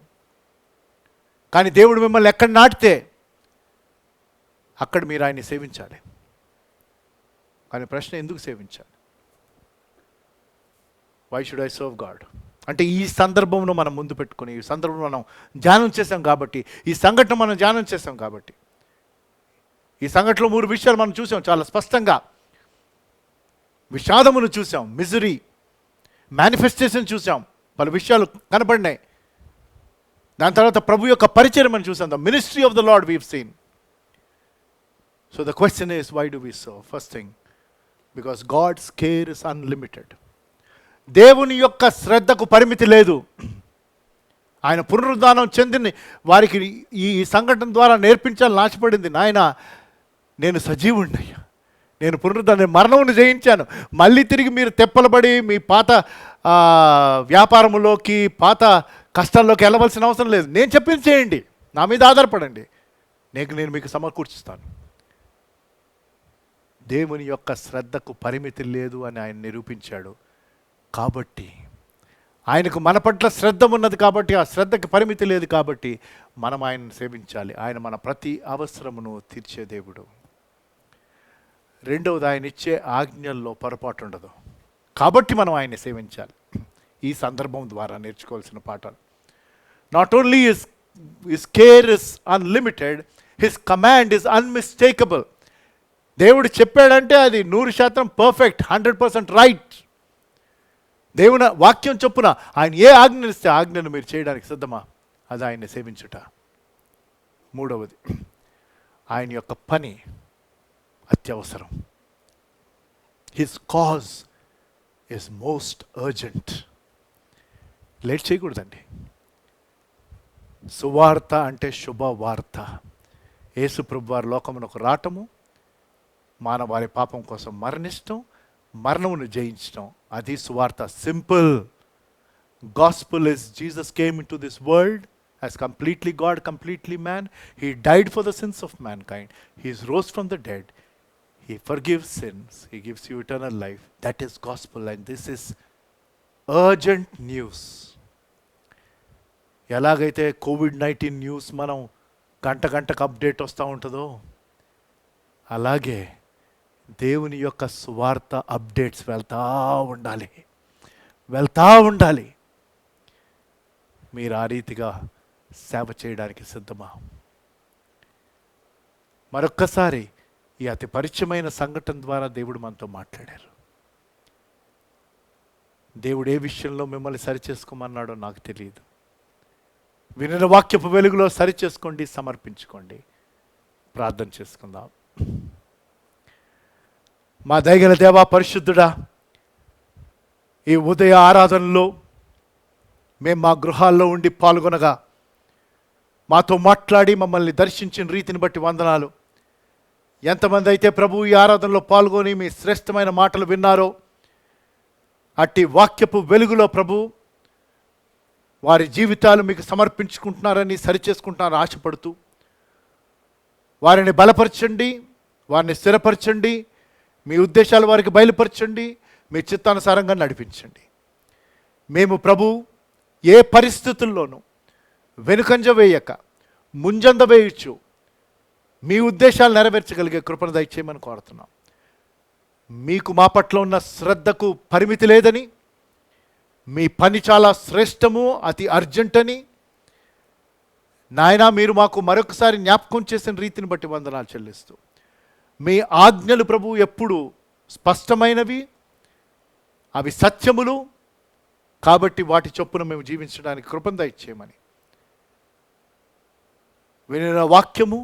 కానీ దేవుడు మిమ్మల్ని ఎక్కడ నాటితే అక్కడ మీరు ఆయన్ని సేవించాలి. కానీ ప్రశ్న, ఎందుకు సేవించాలి? Why should I serve God? అంటే ఈ సందర్భంలో మనం ముందు పెట్టుకుని, ఈ సందర్భంలో మనం ధ్యానం చేసాం కాబట్టి, ఈ సంఘటన మనం ధ్యానం చేసాం కాబట్టి, ఈ సంఘటనలో 3 విషయాలు మనం చూసాం చాలా స్పష్టంగా. విషాదమును చూసాం, మిజరీ, మేనిఫెస్టేషన్ చూసాం, పలు విషయాలు కనపడినాయి. దాని తర్వాత ప్రభు యొక్క పరిచయం మనం చూసాం. The ministry of the Lord we've seen. So the question is, why do we serve? First thing, because God's care is unlimited. దేవుని యొక్క శ్రద్ధకు పరిమితి లేదు. ఆయన పునరుద్ధానం చెందిన వారికి ఈ సంఘటన ద్వారా నేర్పించాలని ఆశపడింది. నాయన, నేను సజీవుణ్ణయ్యా, నేను పునరుద్ధానం, మరణమును జయించాను. మళ్ళీ తిరిగి మీరు తెప్పలబడి మీ పాత వ్యాపారంలోకి, పాత కష్టాల్లోకి వెళ్ళవలసిన అవసరం లేదు. నేను చెప్పింది చేయండి, నా మీద ఆధారపడండి, నేను మీకు సమకూర్చుస్తాను. దేవుని యొక్క శ్రద్ధకు పరిమితి లేదు అని ఆయన నిరూపించాడు. కాబట్టి ఆయనకు మన పట్ల శ్రద్ధ ఉన్నది కాబట్టి, ఆ శ్రద్ధకి పరిమితి లేదు కాబట్టి మనం ఆయనను సేవించాలి. ఆయన మన ప్రతి అవసరమును తీర్చే దేవుడు. రెండవది, ఆయన ఇచ్చే ఆజ్ఞల్లో పొరపాటు ఉండదు కాబట్టి మనం ఆయన్ని సేవించాలి. ఈ సందర్భం ద్వారా నేర్చుకోవాల్సిన పాఠాలు. Not only his care is unlimited, his command is unmistakable. దేవుడు చెప్పాడంటే అది 100% పర్ఫెక్ట్, 100% రైట్. దేవుని వాక్యం చొప్పున ఆయన ఏ ఆజ్ఞను ఇస్తే ఆజ్ఞను మీరు చేయడానికి సిద్ధమా? అది ఆయన్ని సేవించుట. మూడవది, ఆయన యొక్క పని అత్యవసరం. His cause is most urgent. Late చేయకూడదండి. సువార్త అంటే శుభవార్త. యేసు ప్రభు వారి లోకమునకు రావటము, మానవారి పాపం కోసం మరణించటం, మరణమును జయించటం, అది సువార్త. Simple. Gospel is Jesus came in to this world as completely God, completely man. He died for the sins of mankind. He is rose from the dead. He forgives sins. He gives you eternal life. That is gospel, and this is urgent news. ఎలాగైతే COVID-19 news మనం గంటకు update వస్తూ ఉంటుందో, అలాగే దేవుని యొక్క సువార్త updates వెళ్తూ ఉండాలి. మీరు ఆ రీతిగా సేవ చేయడానికి సిద్ధమా? మరొక్కసారి ఈ అతి పరిచయమైన సంఘటన ద్వారా దేవుడు మనతో మాట్లాడారు. దేవుడు ఏ విషయంలో మిమ్మల్ని సరిచేసుకోమన్నాడో నాకు తెలియదు. వినిన వాక్యపు వెలుగులో సరిచేసుకోండి, సమర్పించుకోండి. ప్రార్థన చేసుకుందాం. మా దయగల దేవా, పరిశుద్ధుడా, ఈ ఉదయ ఆరాధనలో మేము మా గృహాల్లో ఉండి పాల్గొనగా మాతో మాట్లాడి మమ్మల్ని దర్శించిన రీతిని బట్టి వందనాలు. ఎంతమంది అయితే ప్రభు ఈ ఆరాధనలో పాల్గొని మీ శ్రేష్టమైన మాటలు విన్నారో అట్టి వాక్యపు వెలుగులో ప్రభు వారి జీవితాలు మీకు సమర్పించుకుంటున్నారని సరిచేసుకుంటున్నారని ఆశపడుతూ వారిని బలపరచండి, వారిని స్థిరపరచండి, మీ ఉద్దేశాలు వారికి బయలుపరచండి, మీ చిత్తానుసారంగా నడిపించండి. మేము ప్రభు ఏ పరిస్థితుల్లోనూ వెనుకంజ వేయక ముంజంద వేయచ్చు మీ ఉద్దేశాలు నెరవేర్చగలిగే కృపను దయచేయమని కోరుతున్నాం. మీకు మా పట్ల ఉన్న శ్రద్ధకు పరిమితి లేదని, మీ పని చాలా శ్రేష్టము, అతి అర్జెంట్ అని నాయనా మీరు మాకు మరొకసారి జ్ఞాపకం చేసిన రీతిని బట్టి వందనాలు చెల్లిస్తూ, మీ ఆజ్ఞలు ప్రభు ఎప్పుడు స్పష్టమైనవి, అవి సత్యములు కాబట్టి వాటి చొప్పున మేము జీవించడానికి కృపను దయచేయమని, వినిన వాక్యము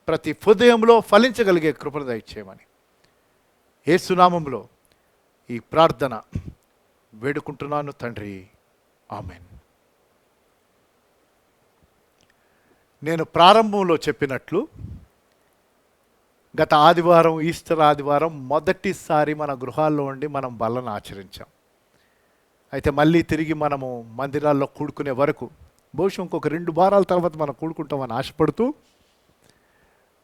ప్రతి హృదయంలో ఫలించగలిగే కృపను దయచేయమని యేసు నామములో ఈ ప్రార్థన వేడుకుంటున్నాను తండ్రి, ఆమెన్. నేను ప్రారంభంలో చెప్పినట్లు గత ఆదివారం, ఈస్టర్ ఆదివారం మొదటిసారి మన గృహాల్లో ఉండి మనం బలను ఆచరించాం. అయితే మళ్ళీ తిరిగి మనము మందిరాల్లో కూడుకునే వరకు బహుశా ఇంకొక 2 వారాల తర్వాత మనం కూడుకుంటామని ఆశపడుతూ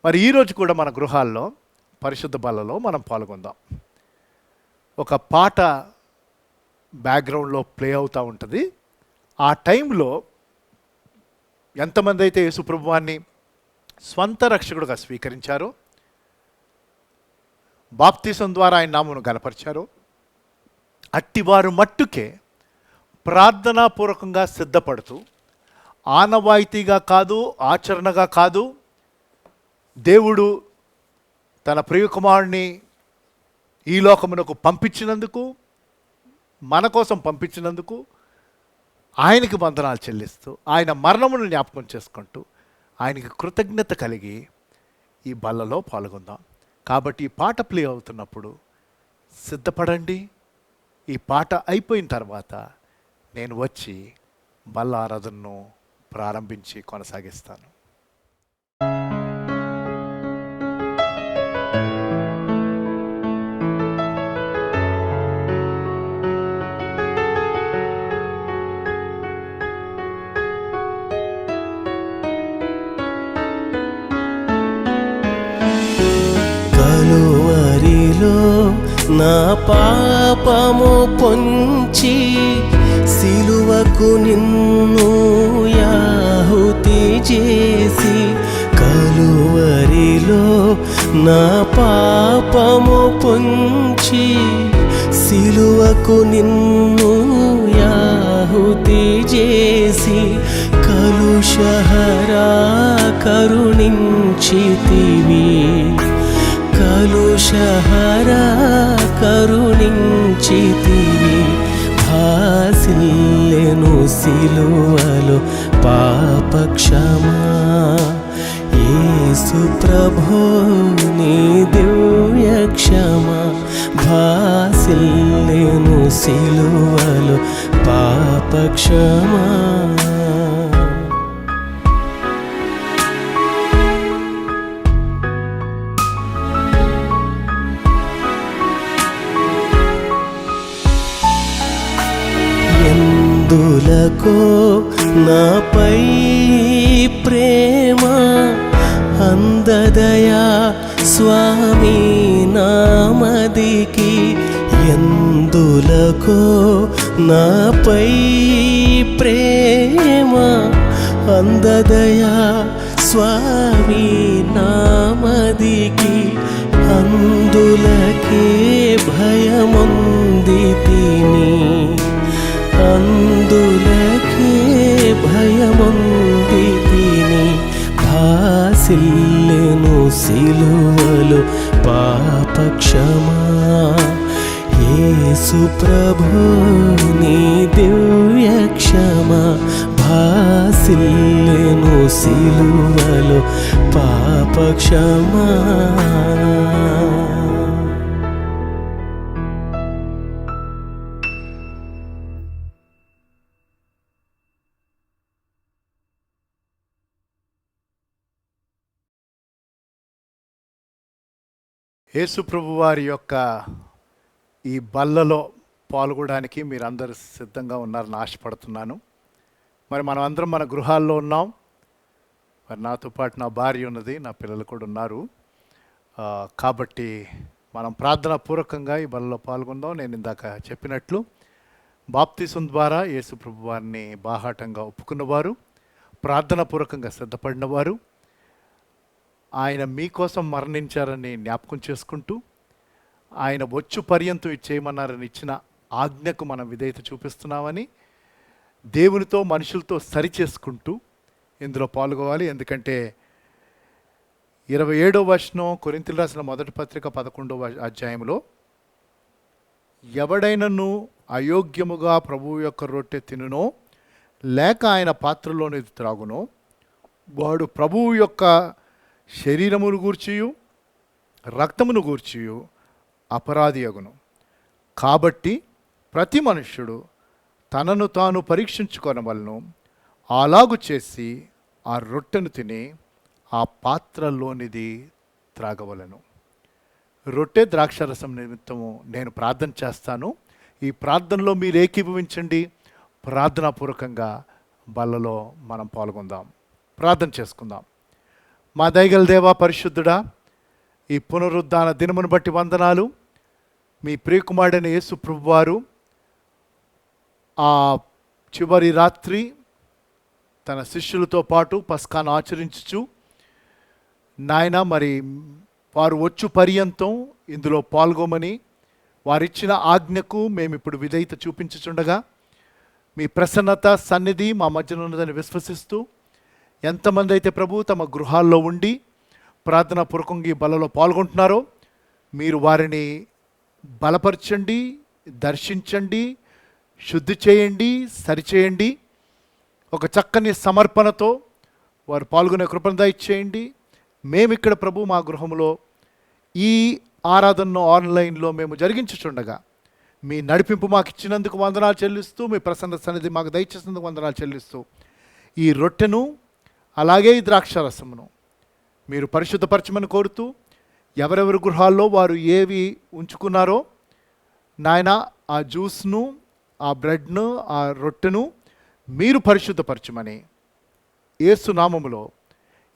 మరి ఈరోజు కూడా మన గృహాల్లో పరిశుద్ధ బలలో మనం పాల్గొందాం. ఒక పాట బ్యాక్గ్రౌండ్లో ప్లే అవుతూ ఉంటుంది. ఆ టైంలో ఎంతమంది అయితే యేసు ప్రభువాన్ని స్వంత రక్షకుడుగా స్వీకరించారో, బాప్తిసం ద్వారా ఆయన నామమును గనపరిచారో అట్టివారు మట్టుకే ప్రార్థనాపూర్వకంగా సిద్ధపడుతూ ఆనవాయితీగా కాదు, ఆచరణగా కాదు, దేవుడు తన ప్రియకుమారుని ఈ లోకమునకు పంపించినందుకు, మన కోసం పంపించినందుకు ఆయనకి వందనాలు చెల్లిస్తూ, ఆయన మరణమును జ్ఞాపకం చేసుకుంటూ ఆయనకి కృతజ్ఞత కలిగి ఈ బల్లలో పాల్గొందాం. కాబట్టి ఈ పాట ప్లే అవుతున్నప్పుడు సిద్ధపడండి. ఈ పాట అయిపోయిన తర్వాత నేను వచ్చి బల్ల ఆరాధనను ప్రారంభించి కొనసాగిస్తాను. కలువరిలో నా పాపము పొంచి సిలువకు నిన్ను యాహుతి చేసి, కలువరిలో నా పాపము పొంచి సిలువకు నిన్ను యాహుతి చేసి, కలుషహరా కరుణించితివి, కలుషహరా కరుణించితివి. భాసిల్లెను సిలువలో పాపక్షమా, యేసు ప్రభో నీ దివ్య క్షమా. భాసిల్లెను సిలువలో పాపక్షమా. ఎందులకో నాపై ప్రేమ అందదయా స్వామి నామదికి, ఎందులకో నాపై ప్రేమ అందదయా స్వామి నామదికి, అందులకే భయముందితిని, అందులకే భయముందితిని. భాసిల్లెను సిలువలో పాపక్షమా, యేసు ప్రభో నీ దివ్య క్షమా. భాసిల్లెను సిలువలో పాప క్షమా. యేసు ప్రభు వారి యొక్క ఈ బల్లలో పాల్గొనడానికి మీరందరూ సిద్ధంగా ఉన్నారని ఆశపడుతున్నాను. మరి మనం అందరం మన గృహాల్లో ఉన్నాం. మరి నాతో పాటు నా భార్య ఉన్నది, నా పిల్లలు కూడా ఉన్నారు. కాబట్టి మనం ప్రార్థనా పూర్వకంగా ఈ బలలో పాల్గొందాం. నేను ఇందాక చెప్పినట్లు బాప్తిసం ద్వారా యేసు ప్రభు వారిని బాహాటంగా ఒప్పుకున్నవారు, ప్రార్థనా పూర్వకంగా సిద్ధపడినవారు, ఆయన మీకోసం మరణించారని జ్ఞాపకం చేసుకుంటూ, ఆయన వచ్చు పర్యంతం ఇచ్చేయమన్నారని ఇచ్చిన ఆజ్ఞకు మనం విధేయత చూపిస్తున్నామని దేవునితో మనుషులతో సరిచేసుకుంటూ ఇందులో పాల్గొవాలి. ఎందుకంటే 27వ వచనం కొరింథీయులకు రాసిన మొదటి పత్రిక 11వ అధ్యాయంలో, ఎవడైనను అయోగ్యముగా ప్రభువు యొక్క రొట్టె తినునో లేక ఆయన పాత్రలోని త్రాగునో వాడు ప్రభువు యొక్క శరీరమును గూర్చియు రక్తమును గూర్చియు అపరాధి అగును. కాబట్టి ప్రతి మనుష్యుడు తనను తాను పరీక్షించుకొనవలెను. అలాగు చేసి ఆ రొట్టెను తిని ఆ పాత్రలోనిది త్రాగవలెను. రొట్టె ద్రాక్షారసం నిమిత్తము నేను ప్రార్థన చేస్తాను. ఈ ప్రార్థనలో మీరు ఏకీభవించండి. ప్రార్థనాపూర్వకంగా బల్లలో మనం పాల్గొందాం. ప్రార్థన చేసుకుందాం. మా దయగల దేవా, పరిశుద్ధుడా, ఈ పునరుద్ధాన దినమును బట్టి వందనాలు. మీ ప్రియకుమారుడైన యేసు ప్రభువారు ఆ చివరి రాత్రి తన శిష్యులతో పాటు పస్కాను ఆచరించుచు, నాయన మరి వారు వచ్చు పర్యంతం ఇందులో పాల్గొమని వారిచ్చిన ఆజ్ఞకు మేము ఇప్పుడు విధేయత చూపించుచుండగా, మీ ప్రసన్నత సన్నిధి మా మధ్యన ఉన్నదని విశ్వసిస్తూ, ఎంతమంది అయితే ప్రభు తమ గృహాల్లో ఉండి ప్రార్థనా పూర్వకంగా ఈ బలలో పాల్గొంటున్నారో మీరు వారిని బలపరచండి, దర్శించండి, శుద్ధి చేయండి, సరిచేయండి. ఒక చక్కని సమర్పణతో వారు పాల్గొనే కృపను దయచేయండి. మేమిక్కడ ప్రభు మా గృహంలో ఈ ఆరాధనను ఆన్లైన్లో మేము జరిగించుచుండగా మీ నడిపింపు మాకు ఇచ్చినందుకు వందనాలు చెల్లిస్తూ, మీ ప్రసన్న సన్నిధి మాకు దయచేసినందుకు వందనాలు చెల్లిస్తూ, ఈ రొట్టెను అలాగే ఈ ద్రాక్షారసమును మీరు పరిశుద్ధపరచమని కోరుతూ, ఎవరెవరి గృహాల్లో వారు ఏవి ఉంచుకున్నారో నాయన ఆ జ్యూస్ను, ఆ బ్రెడ్ను, ఆ రొట్టెను మీరు పరిశుద్ధపరచమని యేసు నామములో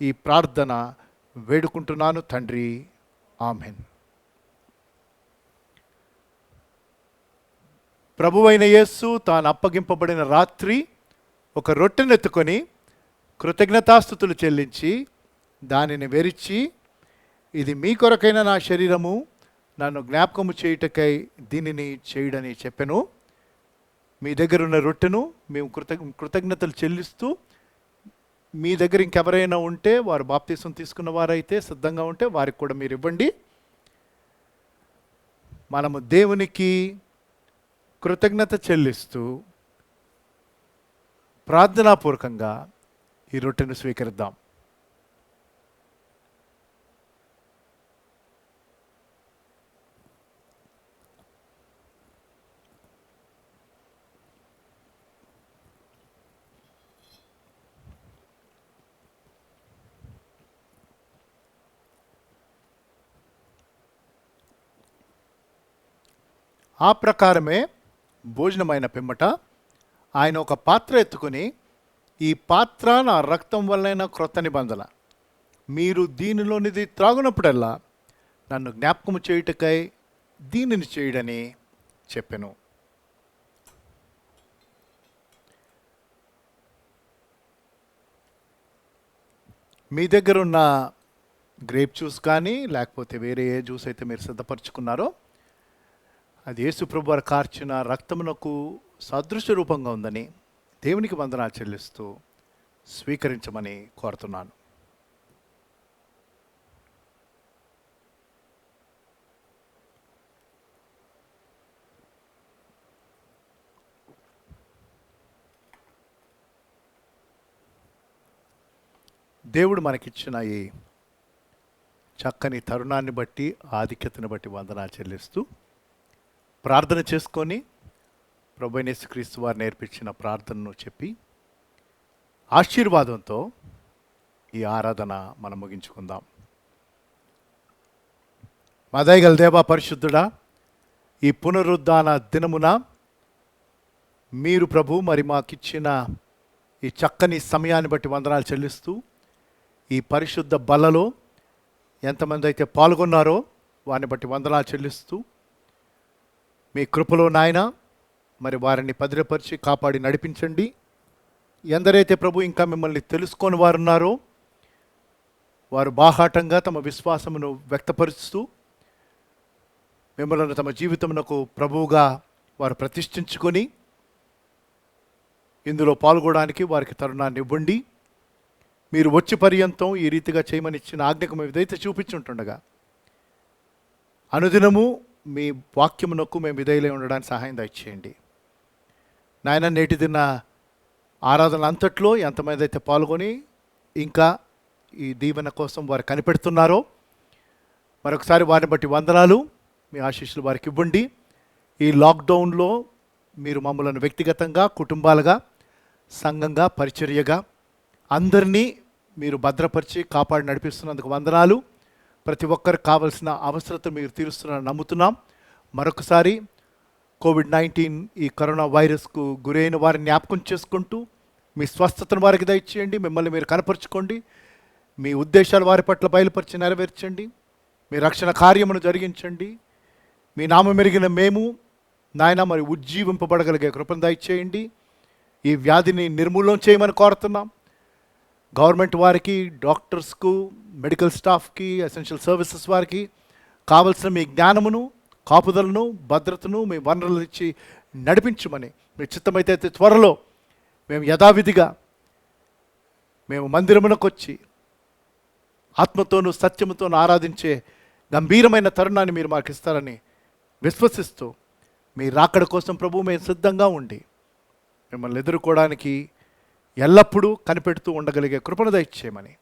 ఈ ప్రార్థన వేడుకుంటున్నాను తండ్రి. ఆమెన్. ప్రభువైన యేసు తాను అప్పగింపబడిన రాత్రి ఒక రొట్టెనెత్తుకొని కృతజ్ఞతాస్తుతులు చెల్లించి దానిని వెరిచి, ఇది మీ కొరకైన నా శరీరము, నన్ను జ్ఞాపకము చేయుటకై దీనిని చేయుడని చెప్పెను. మీ దగ్గర ఉన్న రొట్టెను మేము కృతజ్ఞతలు చెల్లిస్తూ, మీ దగ్గర ఇంకెవరైనా ఉంటే వారు బాప్తీసం తీసుకున్న వారైతే సిద్ధంగా ఉంటే వారికి కూడా మీరు ఇవ్వండి. మనము దేవునికి కృతజ్ఞత చెల్లిస్తూ ప్రార్థనాపూర్వకంగా ఈ రొట్టెను స్వీకరిద్దాం. ఆ ప్రకారమే భోజనమైన పిమ్మట ఆయన ఒక పాత్ర ఎత్తుకొని, ఈ పాత్ర నా రక్తం వల్లైన క్రొత్త నిబంధన, మీరు దీనిలోనిది త్రాగునప్పుడల్లా నన్ను జ్ఞాపకము చేయుటకై దీనిని చేయుడని చెప్పెను. మీ దగ్గర ఉన్న గ్రేప్ జ్యూస్ కానీ లేకపోతే వేరే ఏ జ్యూస్ అయితే మీరు సిద్ధపరచుకున్నారో అది యేసు ప్రభు వారు కార్చిన రక్తమునకు సదృశ్య రూపంగా ఉందని దేవునికి వందనాలు చెల్లిస్తూ స్వీకరించమని కోరుతున్నాను. దేవుడు మనకిచ్చిన ఈ చక్కని తరుణాన్ని బట్టి ఆధిక్యతను బట్టి వందనాలు చెల్లిస్తూ ప్రార్థన చేసుకొని ప్రభువైన యేసుక్రీస్తు వారు నేర్పించిన ప్రార్థనను చెప్పి ఆశీర్వాదంతో ఈ ఆరాధన మనం ముగించుకుందాం. మా దయగల దేవా పరిశుద్ధుడా, ఈ పునరుద్ధాన దినమున మీరు ప్రభు మరి మాకిచ్చిన ఈ చక్కని సమయాన్ని బట్టి వందనాలు చెల్లిస్తూ ఈ పరిశుద్ధ బలలో ఎంతమంది అయితే పాల్గొన్నారో వారిని బట్టి వందనాలు చెల్లిస్తూ మీ కృపలో నాయన మరి వారిని భద్రపరిచి కాపాడి నడిపించండి. ఎందరైతే ప్రభు ఇంకా మిమ్మల్ని తెలుసుకొని వారు ఉన్నారో వారు బాహాటంగా తమ విశ్వాసమును వ్యక్తపరుస్తూ మిమ్మల్ని తమ జీవితమునకు ప్రభువుగా వారు ప్రతిష్ఠించుకొని ఇందులో పాల్గొనడానికి వారికి తరుణాన్ని ఇవ్వండి. మీరు వచ్చి పర్యంతం ఈ రీతిగా చేయమని ఇచ్చిన ఆజ్ఞకు మేము ఏదైతే చూపించుంటుండగా అనుదినము మీ వాక్యమునకు మేము విధేయులై ఉండడానికి సహాయం దయచేయండి నాయన. నేటి దిన ఆరాధన అంతట్లో ఎంతమంది అయితే పాల్గొని ఇంకా ఈ దీవెన కోసం వారు కనిపెడుతున్నారో మరొకసారి వారిని బట్టి వందనాలు. మీ ఆశీస్సులు వారికి ఇవ్వండి. ఈ లాక్డౌన్లో మీరు మమ్మల్ని వ్యక్తిగతంగా, కుటుంబాలుగా, సంఘంగా, పరిచర్యగా అందరినీ మీరు భద్రపరిచి కాపాడి నడిపిస్తున్నందుకు వందనాలు. ప్రతి ఒక్కరికి కావలసిన అవసరత మీరు తీరుస్తున్నారని నమ్ముతున్నాం. మరొకసారి కోవిడ్-19 ఈ కరోనా వైరస్కు గురైన వారిని జ్ఞాపకం చేసుకుంటూ మీ స్వస్థతను వారికి దయచేయండి. మిమ్మల్ని మీరు కనపరుచుకోండి. మీ ఉద్దేశాలు వారి పట్ల బయలుపరిచి నెరవేర్చండి. మీ రక్షణ కార్యమును జరిగించండి. మీ నామం మెరిగిన మేము నాయన మరి ఉజ్జీవింపబడగలిగే కృపను దయచేయండి. ఈ వ్యాధిని నిర్మూలన చేయమని కోరుతున్నాం. గవర్నమెంట్ వారికి, డాక్టర్స్కు, మెడికల్ స్టాఫ్కి, ఎసెన్షియల్ సర్వీసెస్ వారికి కావలసిన మీ జ్ఞానమును, కాపుదలను, భద్రతను మీ వనరులు ఇచ్చి నడిపించమని మీ చిత్తమైతే త్వరలో మేము యథావిధిగా మేము మందిరమునకు వచ్చి ఆత్మతోనూ సత్యముతోనూ ఆరాధించే గంభీరమైన తరుణాన్ని మీరు మాకు ఇస్తారని విశ్వసిస్తూ మీ రాకడ కోసం ప్రభు మేము సిద్ధంగా ఉండి మిమ్మల్ని ఎదుర్కోవడానికి ఎల్లప్పుడూ కనిపెడుతూ ఉండగలిగే కృపను దయచేయమని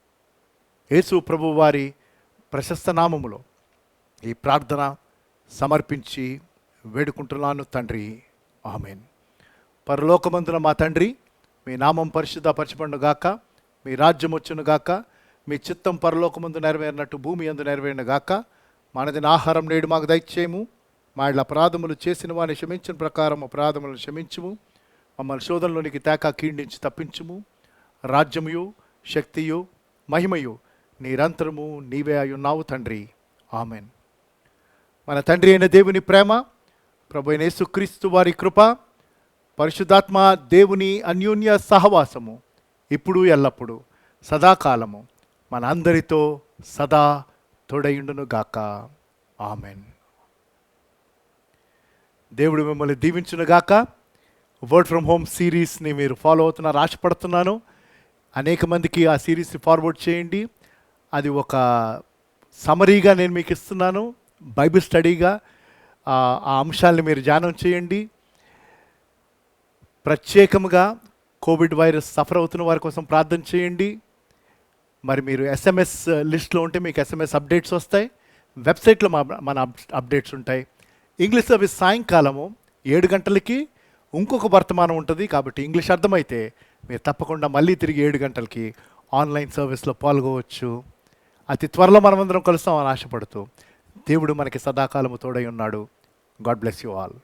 యేసు ప్రభు వారి ప్రశస్త నామములో ఈ ప్రార్థన సమర్పించి వేడుకుంటున్నాను తండ్రి, ఆమేన్. పరలోకమందున మా తండ్రి, మీ నామం పరిశుద్ధపరచబడును గాక, మీ రాజ్యం వచ్చును గాక, మీ చిత్తం పరలోకమందు నెరవేరినట్టు భూమి యందు నెరవేరును గాక. మనదిన ఆహారం నేడు మాకు దయచేయము. మా ఇళ్ళ అపరాధములు చేసిన వారిని క్షమించిన ప్రకారం అపరాధములను క్షమించుము. మమ్మల్ని శోధనలోనికి తేక కీండించి తప్పించుము. రాజ్యముయు, శక్తియు, మహిమయు నిరంతరము నీవే అయ్యున్నావు తండ్రి, ఆమెన్. మన తండ్రి అయిన దేవుని ప్రేమ, ప్రభు అయిన యేసుక్రీస్తు వారి కృప, పరిశుద్ధాత్మ దేవుని అన్యోన్య సహవాసము ఇప్పుడు ఎల్లప్పుడు సదాకాలము మన అందరితో సదా తోడయుండును గాక, ఆమెన్. దేవుడు మిమ్మల్ని దీవించును గాక. వర్డ్ ఫ్రమ్ హోమ్ సిరీస్ని మీరు ఫాలో అవుతున్నారు ఆశపడుతున్నాను. అనేక మందికి ఆ సిరీస్ని ఫార్వర్డ్ చేయండి. అది ఒక సమరీగా నేను మీకు ఇస్తున్నాను, బైబిల్ స్టడీగా ఆ అంశాలని మీరు ధ్యానం చేయండి. ప్రత్యేకంగా కోవిడ్ వైరస్ సఫర్ అవుతున్న వారి కోసం ప్రార్థన చేయండి. మరి మీరు SMS లిస్ట్లో ఉంటే మీకు SMS అప్డేట్స్ వస్తాయి. వెబ్సైట్లో మన అప్డేట్స్ ఉంటాయి. ఇంగ్లీష్ సర్వీస్ సాయంకాలము 7 గంటలకి ఇంకొక వర్తమానం ఉంటుంది. కాబట్టి ఇంగ్లీష్ అర్థమైతే మీరు తప్పకుండా మళ్ళీ తిరిగి 7 గంటలకి ఆన్లైన్ సర్వీస్లో పాల్గొవచ్చు. అతి త్వరలో మనమందరం కలుస్తామని ఆశపడుతూ దేవుడు మనకి సదాకాలము తోడై ఉన్నాడు. God bless you all.